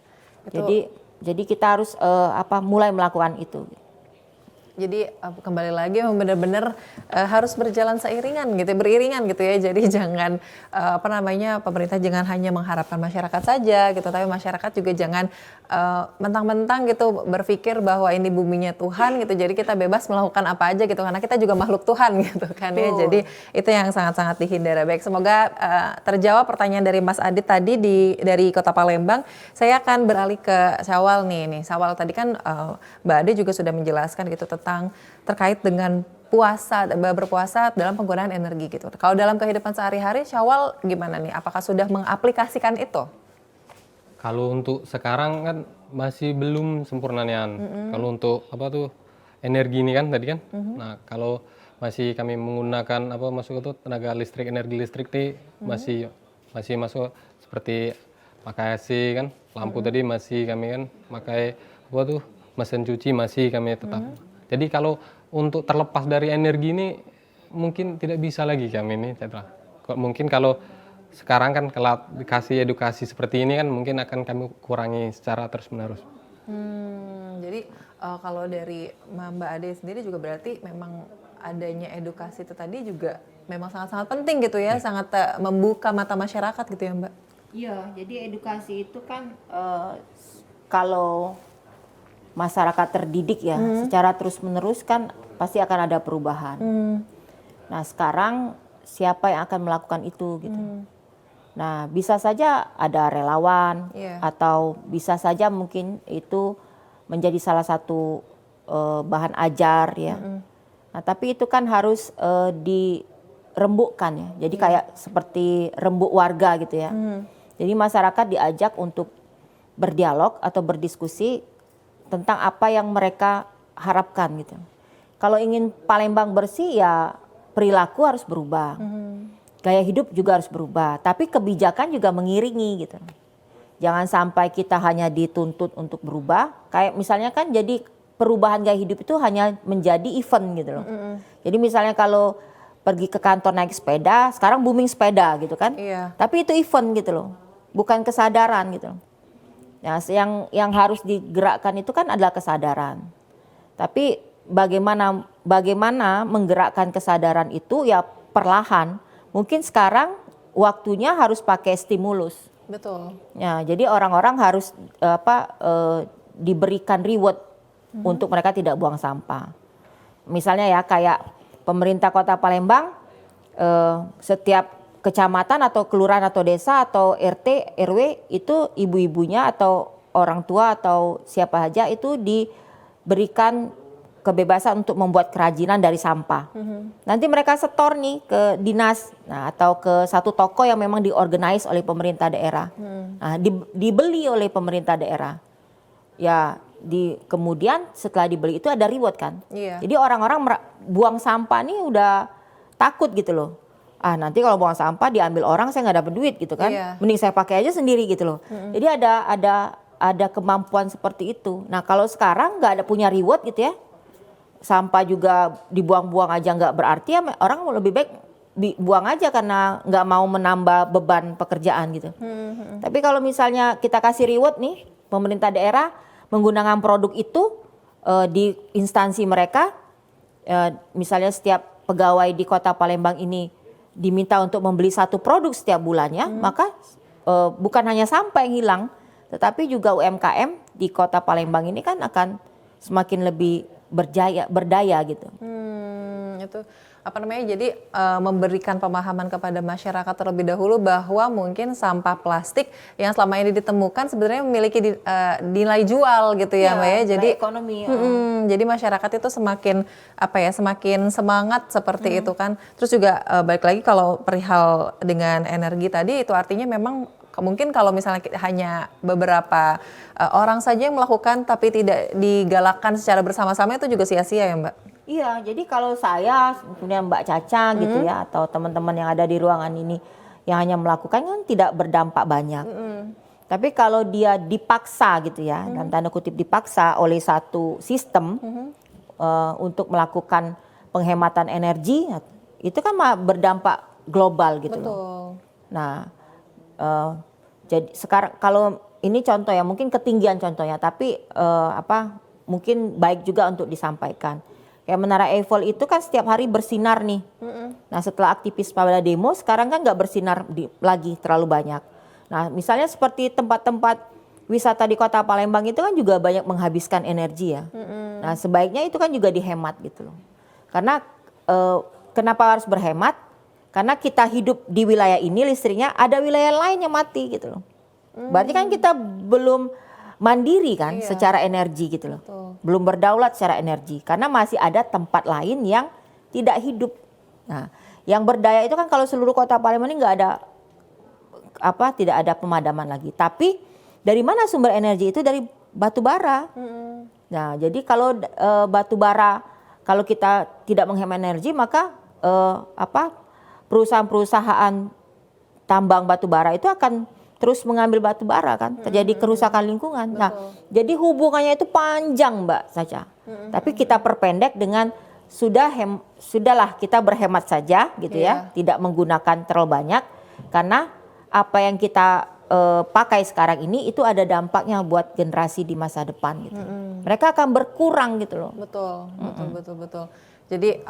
Jadi kita harus mulai melakukan itu. Jadi kembali lagi memang benar-benar harus berjalan beriringan gitu ya. Jadi jangan pemerintah jangan hanya mengharapkan masyarakat saja gitu, tapi masyarakat juga jangan mentang-mentang gitu berpikir bahwa ini buminya Tuhan gitu. Jadi kita bebas melakukan apa aja gitu karena kita juga makhluk Tuhan gitu kan ya. Jadi itu yang sangat-sangat dihindari. Baik, semoga terjawab pertanyaan dari Mas Adit tadi dari Kota Palembang. Saya akan beralih ke Syawal nih. Syawal tadi kan Mbak Ade juga sudah menjelaskan gitu tentang terkait dengan berpuasa dalam penggunaan energi gitu. Kalau dalam kehidupan sehari-hari Syawal gimana nih? Apakah sudah mengaplikasikan itu? Kalau untuk sekarang kan masih belum sempurna Nian. Kalau untuk energi ini kan tadi kan. Nah, kalau masih kami menggunakan masuk itu tenaga listrik, energi listrik nih masih masuk seperti pakai AC kan, lampu tadi masih kami kan pakai mesin cuci masih kami tetap. Jadi kalau untuk terlepas dari energi ini mungkin tidak bisa lagi kami ini, Citra. Mungkin kalau sekarang kan kalau dikasih edukasi seperti ini kan mungkin akan kami kurangi secara terus-menerus. Jadi kalau dari Mbak Ade sendiri juga berarti memang adanya edukasi itu tadi juga memang sangat-sangat penting gitu ya, sangat membuka mata masyarakat gitu ya Mbak? Iya, jadi edukasi itu kan kalau masyarakat terdidik ya, secara terus-menerus kan pasti akan ada perubahan. Nah sekarang siapa yang akan melakukan itu gitu. Nah bisa saja ada relawan atau bisa saja mungkin itu menjadi salah satu bahan ajar ya. Nah tapi itu kan harus dirembukkan ya. Jadi kayak seperti rembuk warga gitu ya. Jadi masyarakat diajak untuk berdialog atau berdiskusi tentang apa yang mereka harapkan gitu. Kalau ingin Palembang bersih ya perilaku harus berubah. Gaya hidup juga harus berubah, tapi kebijakan juga mengiringi gitu. Jangan sampai kita hanya dituntut untuk berubah, kayak misalnya kan jadi perubahan gaya hidup itu hanya menjadi event gitu loh. Jadi misalnya kalau pergi ke kantor naik sepeda, sekarang booming sepeda gitu kan. Tapi itu event gitu loh, bukan kesadaran gitu loh. Nah, yang harus digerakkan itu kan adalah kesadaran. Tapi bagaimana menggerakkan kesadaran itu ya perlahan. Mungkin sekarang waktunya harus pakai stimulus. Betul. Ya, jadi orang-orang harus diberikan reward untuk mereka tidak buang sampah. Misalnya ya kayak pemerintah Kota Palembang setiap kecamatan atau kelurahan atau desa atau RT, RW itu ibu-ibunya atau orang tua atau siapa saja itu diberikan kebebasan untuk membuat kerajinan dari sampah. Nanti mereka setor nih ke dinas atau ke satu toko yang memang diorganize oleh pemerintah daerah. Nah, dibeli oleh pemerintah daerah. Ya, kemudian setelah dibeli itu ada reward kan. Jadi orang-orang buang sampah nih udah takut gitu loh. Nanti kalau buang sampah diambil orang saya nggak dapat duit gitu kan. Mending saya pakai aja sendiri gitu loh. Jadi ada kemampuan seperti itu. Nah kalau sekarang nggak ada punya reward gitu ya, sampah juga dibuang-buang aja nggak berarti ya, orang lebih baik buang aja karena nggak mau menambah beban pekerjaan gitu. Tapi kalau misalnya kita kasih reward nih, pemerintah daerah menggunakan produk itu di instansi mereka, misalnya setiap pegawai di Kota Palembang ini diminta untuk membeli satu produk setiap bulannya, maka bukan hanya sampah yang hilang, tetapi juga UMKM di Kota Palembang ini kan akan semakin lebih berdaya gitu. Itu apa namanya? Jadi memberikan pemahaman kepada masyarakat terlebih dahulu bahwa mungkin sampah plastik yang selama ini ditemukan sebenarnya memiliki nilai jual gitu ya, Mbak ya. Jadi ekonomi. jadi masyarakat itu semakin semakin semangat seperti itu kan. Terus juga balik lagi kalau perihal dengan energi tadi itu artinya memang mungkin kalau misalnya hanya beberapa orang saja yang melakukan tapi tidak digalakkan secara bersama-sama itu juga sia-sia ya, Mbak. Iya, jadi kalau saya, kemudian Mbak Caca gitu ya, atau teman-teman yang ada di ruangan ini yang hanya melakukan kan tidak berdampak banyak. Tapi kalau dia dipaksa gitu ya, dalam tanda kutip dipaksa oleh satu sistem untuk melakukan penghematan energi, itu kan berdampak global gitu loh. Betul. Nah, jadi sekarang kalau ini contoh ya, mungkin ketinggian contohnya, tapi mungkin baik juga untuk disampaikan. Kayak Menara Eiffel itu kan setiap hari bersinar nih. Nah setelah aktivis pada demo sekarang kan nggak bersinar lagi terlalu banyak. Nah misalnya seperti tempat-tempat wisata di Kota Palembang itu kan juga banyak menghabiskan energi ya. Nah sebaiknya itu kan juga dihemat gitu loh. Karena kenapa harus berhemat? Karena kita hidup di wilayah ini listriknya, ada wilayah lain yang mati gitu loh. Berarti kan kita belum mandiri kan secara energi gitu loh. Betul. Belum berdaulat secara energi karena masih ada tempat lain yang tidak hidup. Nah, yang berdaya itu kan kalau seluruh Kota Palembang ini tidak ada pemadaman lagi. Tapi dari mana sumber energi itu? Dari batu bara. Nah, jadi kalau batu bara kalau kita tidak menghemat energi maka perusahaan-perusahaan tambang batu bara itu akan terus mengambil batu bara kan, terjadi kerusakan lingkungan. Nah, jadi hubungannya itu panjang Mbak Caca. Tapi kita perpendek dengan sudahlah kita berhemat saja gitu ya, tidak menggunakan terlalu banyak karena apa yang kita pakai sekarang ini itu ada dampaknya buat generasi di masa depan gitu. Mereka akan berkurang gitu loh. Betul. Jadi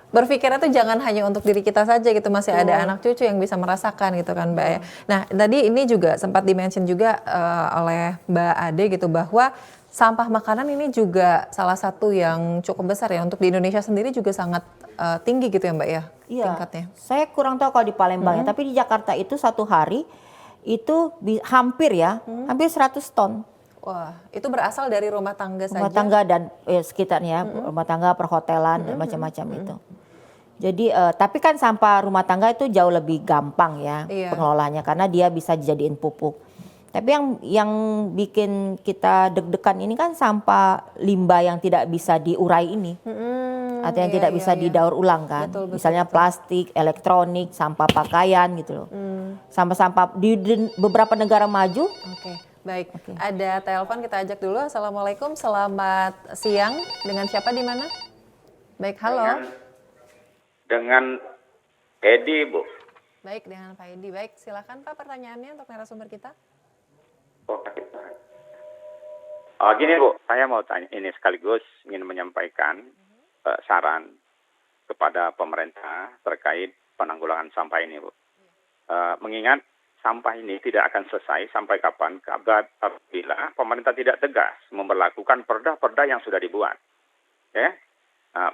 berpikirnya tuh jangan hanya untuk diri kita saja gitu, masih ada anak cucu yang bisa merasakan gitu kan Mbak ya. Nah tadi ini juga sempat dimention juga oleh Mbak Ade gitu bahwa sampah makanan ini juga salah satu yang cukup besar ya untuk di Indonesia sendiri juga sangat tinggi gitu ya Mbak ya tingkatnya. Saya kurang tahu kalau di Palembang ya, tapi di Jakarta itu satu hari itu hampir 100 ton. Wah, itu berasal dari rumah tangga saja? Rumah tangga dan sekitarnya, rumah tangga, perhotelan, dan macam-macam itu. Jadi, tapi kan sampah rumah tangga itu jauh lebih gampang ya pengelolaannya, karena dia bisa dijadiin pupuk. Tapi yang bikin kita deg-degan ini kan sampah limbah yang tidak bisa diurai ini. Atau yang tidak bisa didaur ulang kan. Misalnya plastik, elektronik, sampah pakaian gitu loh. Sampah-sampah di beberapa negara maju. Baik, ada telepon kita ajak dulu. Assalamualaikum, selamat siang. Dengan siapa di mana? Baik, halo. Dengan Edi, Bu. Baik, dengan Pak Edi. Baik, silakan Pak pertanyaannya untuk narasumber kita. Gini Bu, saya mau tanya ini sekaligus ingin menyampaikan saran kepada pemerintah terkait penanggulangan sampah ini Bu. Mengingat sampah ini tidak akan selesai sampai kapan apabila pemerintah tidak tegas memberlakukan perda-perda yang sudah dibuat. Ya.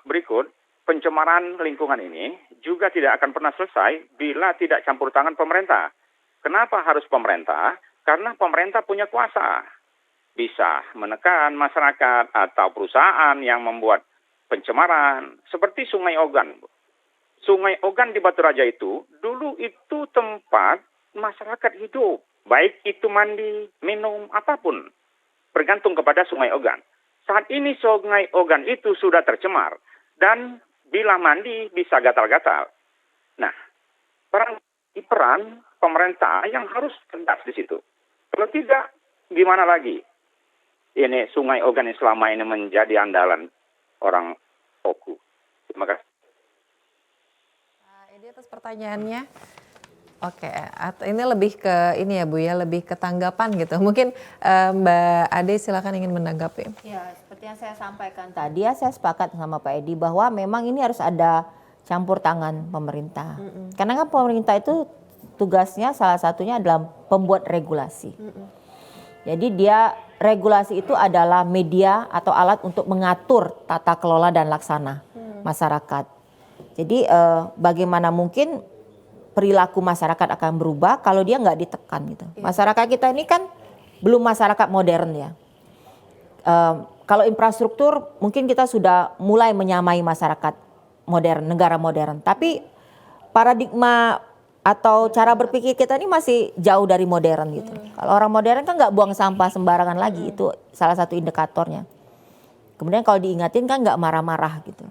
Berikut, pencemaran lingkungan ini juga tidak akan pernah selesai bila tidak campur tangan pemerintah. Kenapa harus pemerintah? Karena pemerintah punya kuasa. Bisa menekan masyarakat atau perusahaan yang membuat pencemaran. Seperti Sungai Ogan. Sungai Ogan di Batu Raja itu, dulu itu tempat masyarakat hidup, baik itu mandi, minum, apapun, bergantung kepada Sungai Ogan. Saat ini Sungai Ogan itu sudah tercemar, dan bila mandi bisa gatal-gatal. Nah, peran pemerintah yang harus tegas di situ. Kalau tidak, gimana lagi? Ini Sungai Ogan yang selama ini menjadi andalan orang Oku. Terima kasih. Ini atas pertanyaannya. Oke, ini lebih ke ini ya Bu ya, lebih ke tanggapan gitu. Mungkin Mbak Ade silakan ingin menanggapi. Ya, seperti Seperti yang saya sampaikan tadi ya, saya sepakat sama Pak Edi bahwa memang ini harus ada campur tangan pemerintah. Karena kan pemerintah itu tugasnya salah satunya adalah pembuat regulasi. Jadi dia regulasi itu adalah media atau alat untuk mengatur tata kelola dan laksana masyarakat. Jadi bagaimana mungkin perilaku masyarakat akan berubah kalau dia nggak ditekan gitu. Masyarakat kita ini kan belum masyarakat modern ya. Kalau infrastruktur mungkin kita sudah mulai menyamai masyarakat modern, negara modern. Tapi paradigma atau cara berpikir kita ini masih jauh dari modern gitu. Kalau orang modern kan nggak buang sampah sembarangan lagi, itu salah satu indikatornya. Kemudian kalau diingatin kan nggak marah-marah gitu.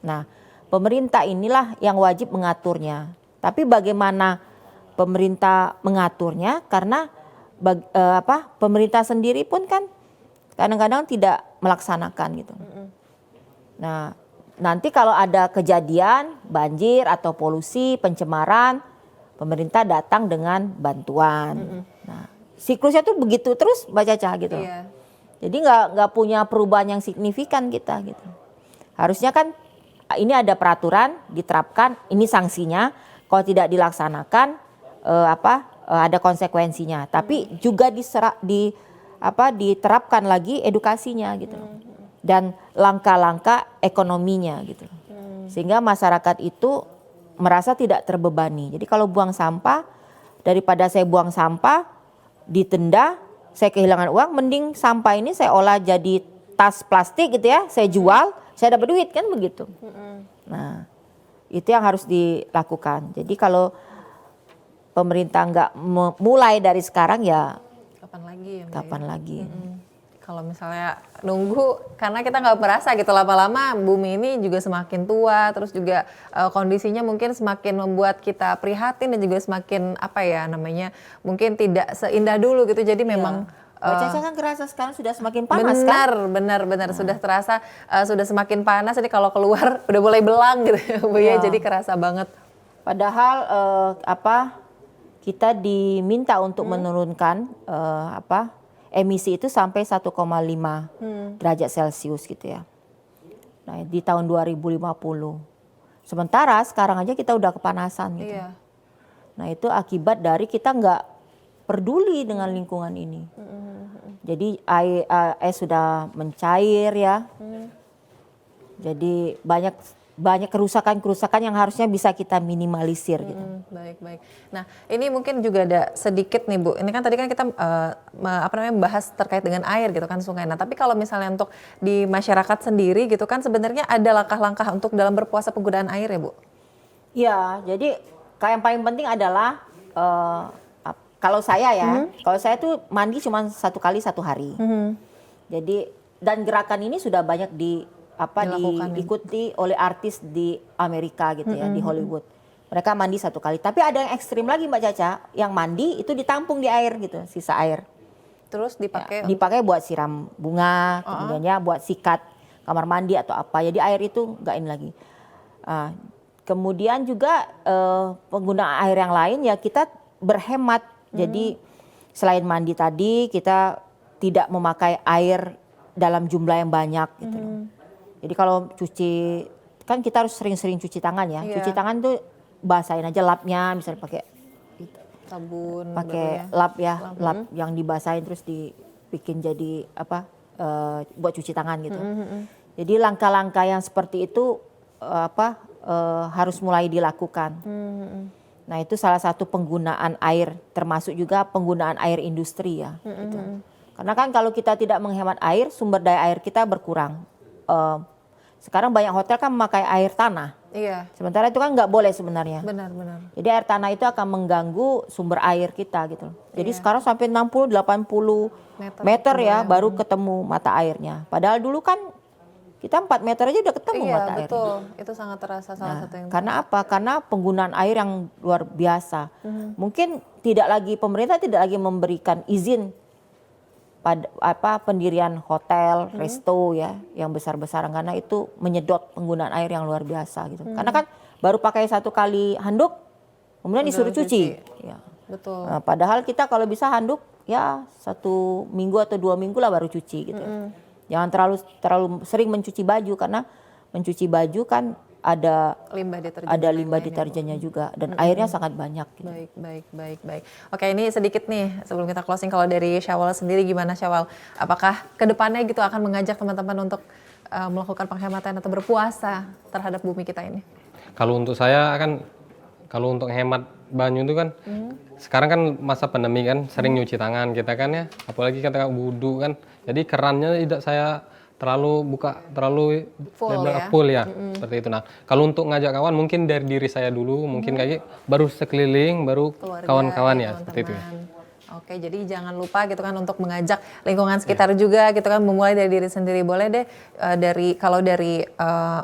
Nah, pemerintah inilah yang wajib mengaturnya. Tapi bagaimana pemerintah mengaturnya? Karena pemerintah sendiri pun kan kadang-kadang tidak melaksanakan gitu. Nah, nanti kalau ada kejadian banjir atau polusi, pencemaran, pemerintah datang dengan bantuan. Nah, siklusnya tuh begitu terus Mbak Caca gitu. Iya. Jadi nggak punya perubahan yang signifikan kita gitu. Harusnya kan ini ada peraturan diterapkan, ini sanksinya. Kalau tidak dilaksanakan ada konsekuensinya. Tapi juga diterapkan lagi edukasinya gitu. Dan langkah-langkah ekonominya gitu. Sehingga masyarakat itu merasa tidak terbebani. Jadi kalau buang sampah, daripada saya buang sampah ditenda, saya kehilangan uang, mending sampah ini saya olah jadi tas plastik gitu ya, saya jual, saya dapat duit kan begitu. Nah, itu yang harus dilakukan. Jadi kalau pemerintah nggak mulai dari sekarang ya Kapan lagi ya? Mbak, kapan ya? lagi? Kalau misalnya nunggu, karena kita nggak merasa gitu, lama-lama bumi ini juga semakin tua, terus juga kondisinya mungkin semakin membuat kita prihatin dan juga semakin mungkin tidak seindah dulu gitu. Jadi memang Mbak Caca kan kerasa sekarang sudah semakin panas kan? benar sudah terasa sudah semakin panas. Jadi kalau keluar udah mulai belang gitu ya Bu ya. Jadi kerasa banget. Padahal kita diminta untuk menurunkan emisi itu sampai 1,5 derajat Celcius gitu ya. Nah, di tahun 2050. Sementara sekarang aja kita udah kepanasan gitu. Iya. Nah, itu akibat dari kita nggak peduli dengan lingkungan ini. Jadi air sudah mencair ya. Jadi banyak kerusakan yang harusnya bisa kita minimalisir gitu. Baik. Nah, ini mungkin juga ada sedikit nih Bu. Ini kan tadi kan kita membahas terkait dengan air gitu kan, sungai. Nah, tapi kalau misalnya untuk di masyarakat sendiri gitu kan sebenarnya ada langkah-langkah untuk dalam berpuasa penggunaan air ya Bu? Iya, jadi yang paling penting adalah kalau saya tuh mandi cuma 1 kali 1 hari. Jadi dan gerakan ini sudah banyak diikuti oleh artis di Amerika gitu ya, di Hollywood. Mereka mandi 1 kali. Tapi ada yang ekstrim lagi Mbak Caca, yang mandi itu ditampung di air gitu, sisa air. Terus dipakai Dipakai buat siram bunga, kemudian ya buat sikat kamar mandi atau apa. Jadi air itu nggak ini lagi. Kemudian juga penggunaan air yang lain ya kita berhemat. Jadi selain mandi tadi kita tidak memakai air dalam jumlah yang banyak gitu. Jadi kalau cuci kan kita harus sering-sering cuci tangan ya. Iya. Cuci tangan tuh basahin aja lapnya, misalnya pakai sabun, lap yang dibasahin terus dibikin jadi buat cuci tangan gitu. Jadi langkah-langkah yang seperti itu harus mulai dilakukan. Nah, itu salah satu penggunaan air, termasuk juga penggunaan air industri ya. Gitu. Karena kan kalau kita tidak menghemat air, sumber daya air kita berkurang. Sekarang banyak hotel kan memakai air tanah. Iya. Sementara itu kan nggak boleh sebenarnya. Benar. Jadi air tanah itu akan mengganggu sumber air kita gitu. Jadi sekarang sampai 60-80 meter ya baru ketemu mata airnya. Padahal dulu kan kita 4 meter aja udah ketemu mata airnya. Betul. Itu sangat terasa salah satu yang. Karena apa? Karena penggunaan air yang luar biasa. Mungkin pemerintah tidak lagi memberikan izin pada pendirian hotel, resto ya yang besar-besaran karena itu menyedot penggunaan air yang luar biasa gitu. Karena kan baru pakai 1 kali handuk kemudian disuruh cuci. Ya. Betul. Padahal kita kalau bisa handuk ya 1 minggu atau 2 minggu lah baru cuci gitu. Jangan terlalu sering mencuci baju, karena mencuci baju kan ada limbah deterjennya juga, dan airnya sangat banyak gitu. Baik. Oke, ini sedikit nih sebelum kita closing, kalau dari Syawal sendiri gimana Syawal? Apakah kedepannya gitu akan mengajak teman-teman untuk melakukan penghematan atau berpuasa terhadap bumi kita ini? Kalau untuk saya kan, kalau untuk hemat banyu itu kan, sekarang kan masa pandemi kan, sering nyuci tangan kita kan ya, apalagi kita wudu kan, jadi kerannya tidak saya terlalu full ya, seperti itu. Nah, kalau untuk ngajak kawan mungkin dari diri saya dulu, mungkin kayak baru sekeliling, baru kawan-kawan ya, seperti itu ya. Oke, jadi jangan lupa gitu kan untuk mengajak lingkungan sekitar juga gitu kan, memulai dari diri sendiri. Boleh deh kalau dari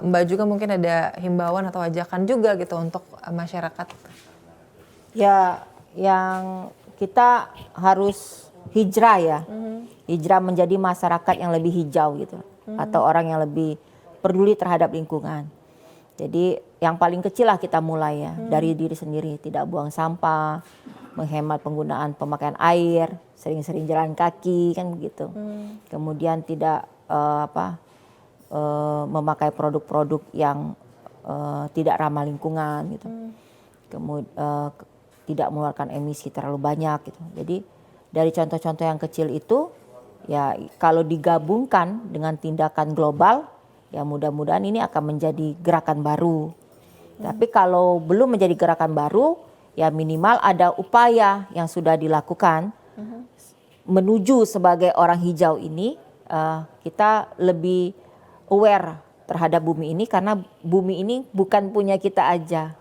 Mbak juga mungkin ada himbauan atau ajakan juga gitu untuk masyarakat. Ya, yang kita harus hijrah ya, hijrah menjadi masyarakat yang lebih hijau gitu, atau orang yang lebih peduli terhadap lingkungan. Jadi yang paling kecil lah kita mulai ya, dari diri sendiri, tidak buang sampah, menghemat penggunaan pemakaian air, sering-sering jalan kaki kan gitu. Kemudian tidak memakai produk-produk yang tidak ramah lingkungan gitu. Kemudian tidak mengeluarkan emisi terlalu banyak gitu. Jadi dari contoh-contoh yang kecil itu ya, kalau digabungkan dengan tindakan global ya, mudah-mudahan ini akan menjadi gerakan baru. Tapi kalau belum menjadi gerakan baru ya, minimal ada upaya yang sudah dilakukan menuju sebagai orang hijau ini. Kita lebih aware terhadap bumi ini, karena bumi ini bukan punya kita aja.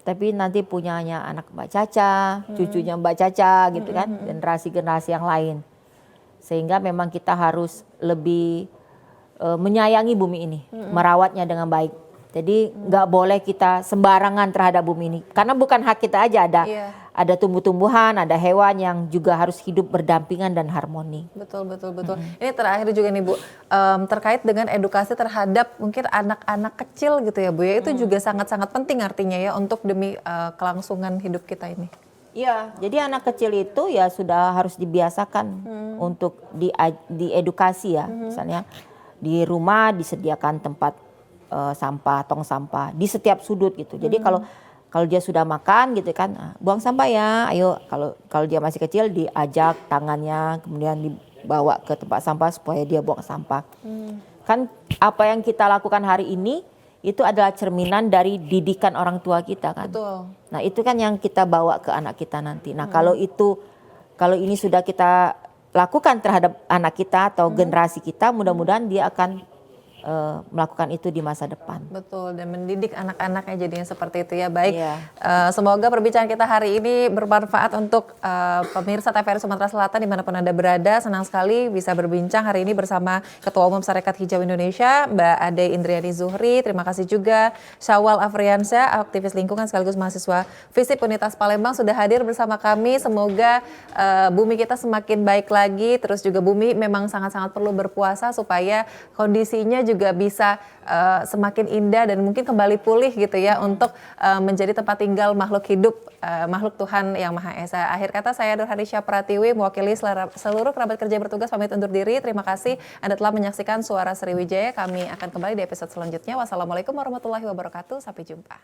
Tapi nanti punyanya anak Mbak Caca, cucunya Mbak Caca gitu kan, generasi-generasi yang lain. Sehingga memang kita harus lebih menyayangi bumi ini, merawatnya dengan baik. Jadi nggak boleh kita sembarangan terhadap bumi ini, karena bukan hak kita aja, ada tumbuh-tumbuhan, ada hewan yang juga harus hidup berdampingan dan harmoni. Betul. Ini terakhir juga nih Bu, terkait dengan edukasi terhadap mungkin anak-anak kecil gitu ya Bu ya, itu juga sangat-sangat penting artinya ya untuk demi kelangsungan hidup kita ini. Iya, jadi anak kecil itu ya sudah harus dibiasakan untuk diedukasi ya, misalnya di rumah disediakan tempat sampah, tong sampah di setiap sudut gitu. Jadi kalau dia sudah makan gitu kan, buang sampah ya, ayo. Kalau dia masih kecil diajak tangannya, kemudian dibawa ke tempat sampah supaya dia buang sampah. Kan apa yang kita lakukan hari ini itu adalah cerminan dari didikan orang tua kita kan. Betul. Nah itu kan yang kita bawa ke anak kita nanti. Nah kalau ini sudah kita lakukan terhadap anak kita atau generasi kita, mudah-mudahan dia akan melakukan itu di masa depan. Betul, dan mendidik anak-anaknya jadinya seperti itu ya. Baik, semoga perbincangan kita hari ini bermanfaat untuk pemirsa TVRI Sumatera Selatan dimanapun Anda berada. Senang sekali bisa berbincang hari ini bersama Ketua Umum Sarekat Hijau Indonesia, Mbak Ade Indriani Zuhri. Terima kasih juga Syawal Afriansyah, aktivis lingkungan sekaligus mahasiswa FISIP Unitas Palembang, sudah hadir bersama kami. Semoga bumi kita semakin baik lagi. Terus juga bumi memang sangat-sangat perlu berpuasa supaya kondisinya juga bisa semakin indah dan mungkin kembali pulih gitu ya, untuk menjadi tempat tinggal makhluk hidup, makhluk Tuhan Yang Maha Esa. Akhir kata, saya Nur Harisya Pratiwi mewakili seluruh kerabat kerja bertugas pamit undur diri. Terima kasih Anda telah menyaksikan Suara Sriwijaya. Kami akan kembali di episode selanjutnya. Wassalamualaikum warahmatullahi wabarakatuh. Sampai jumpa.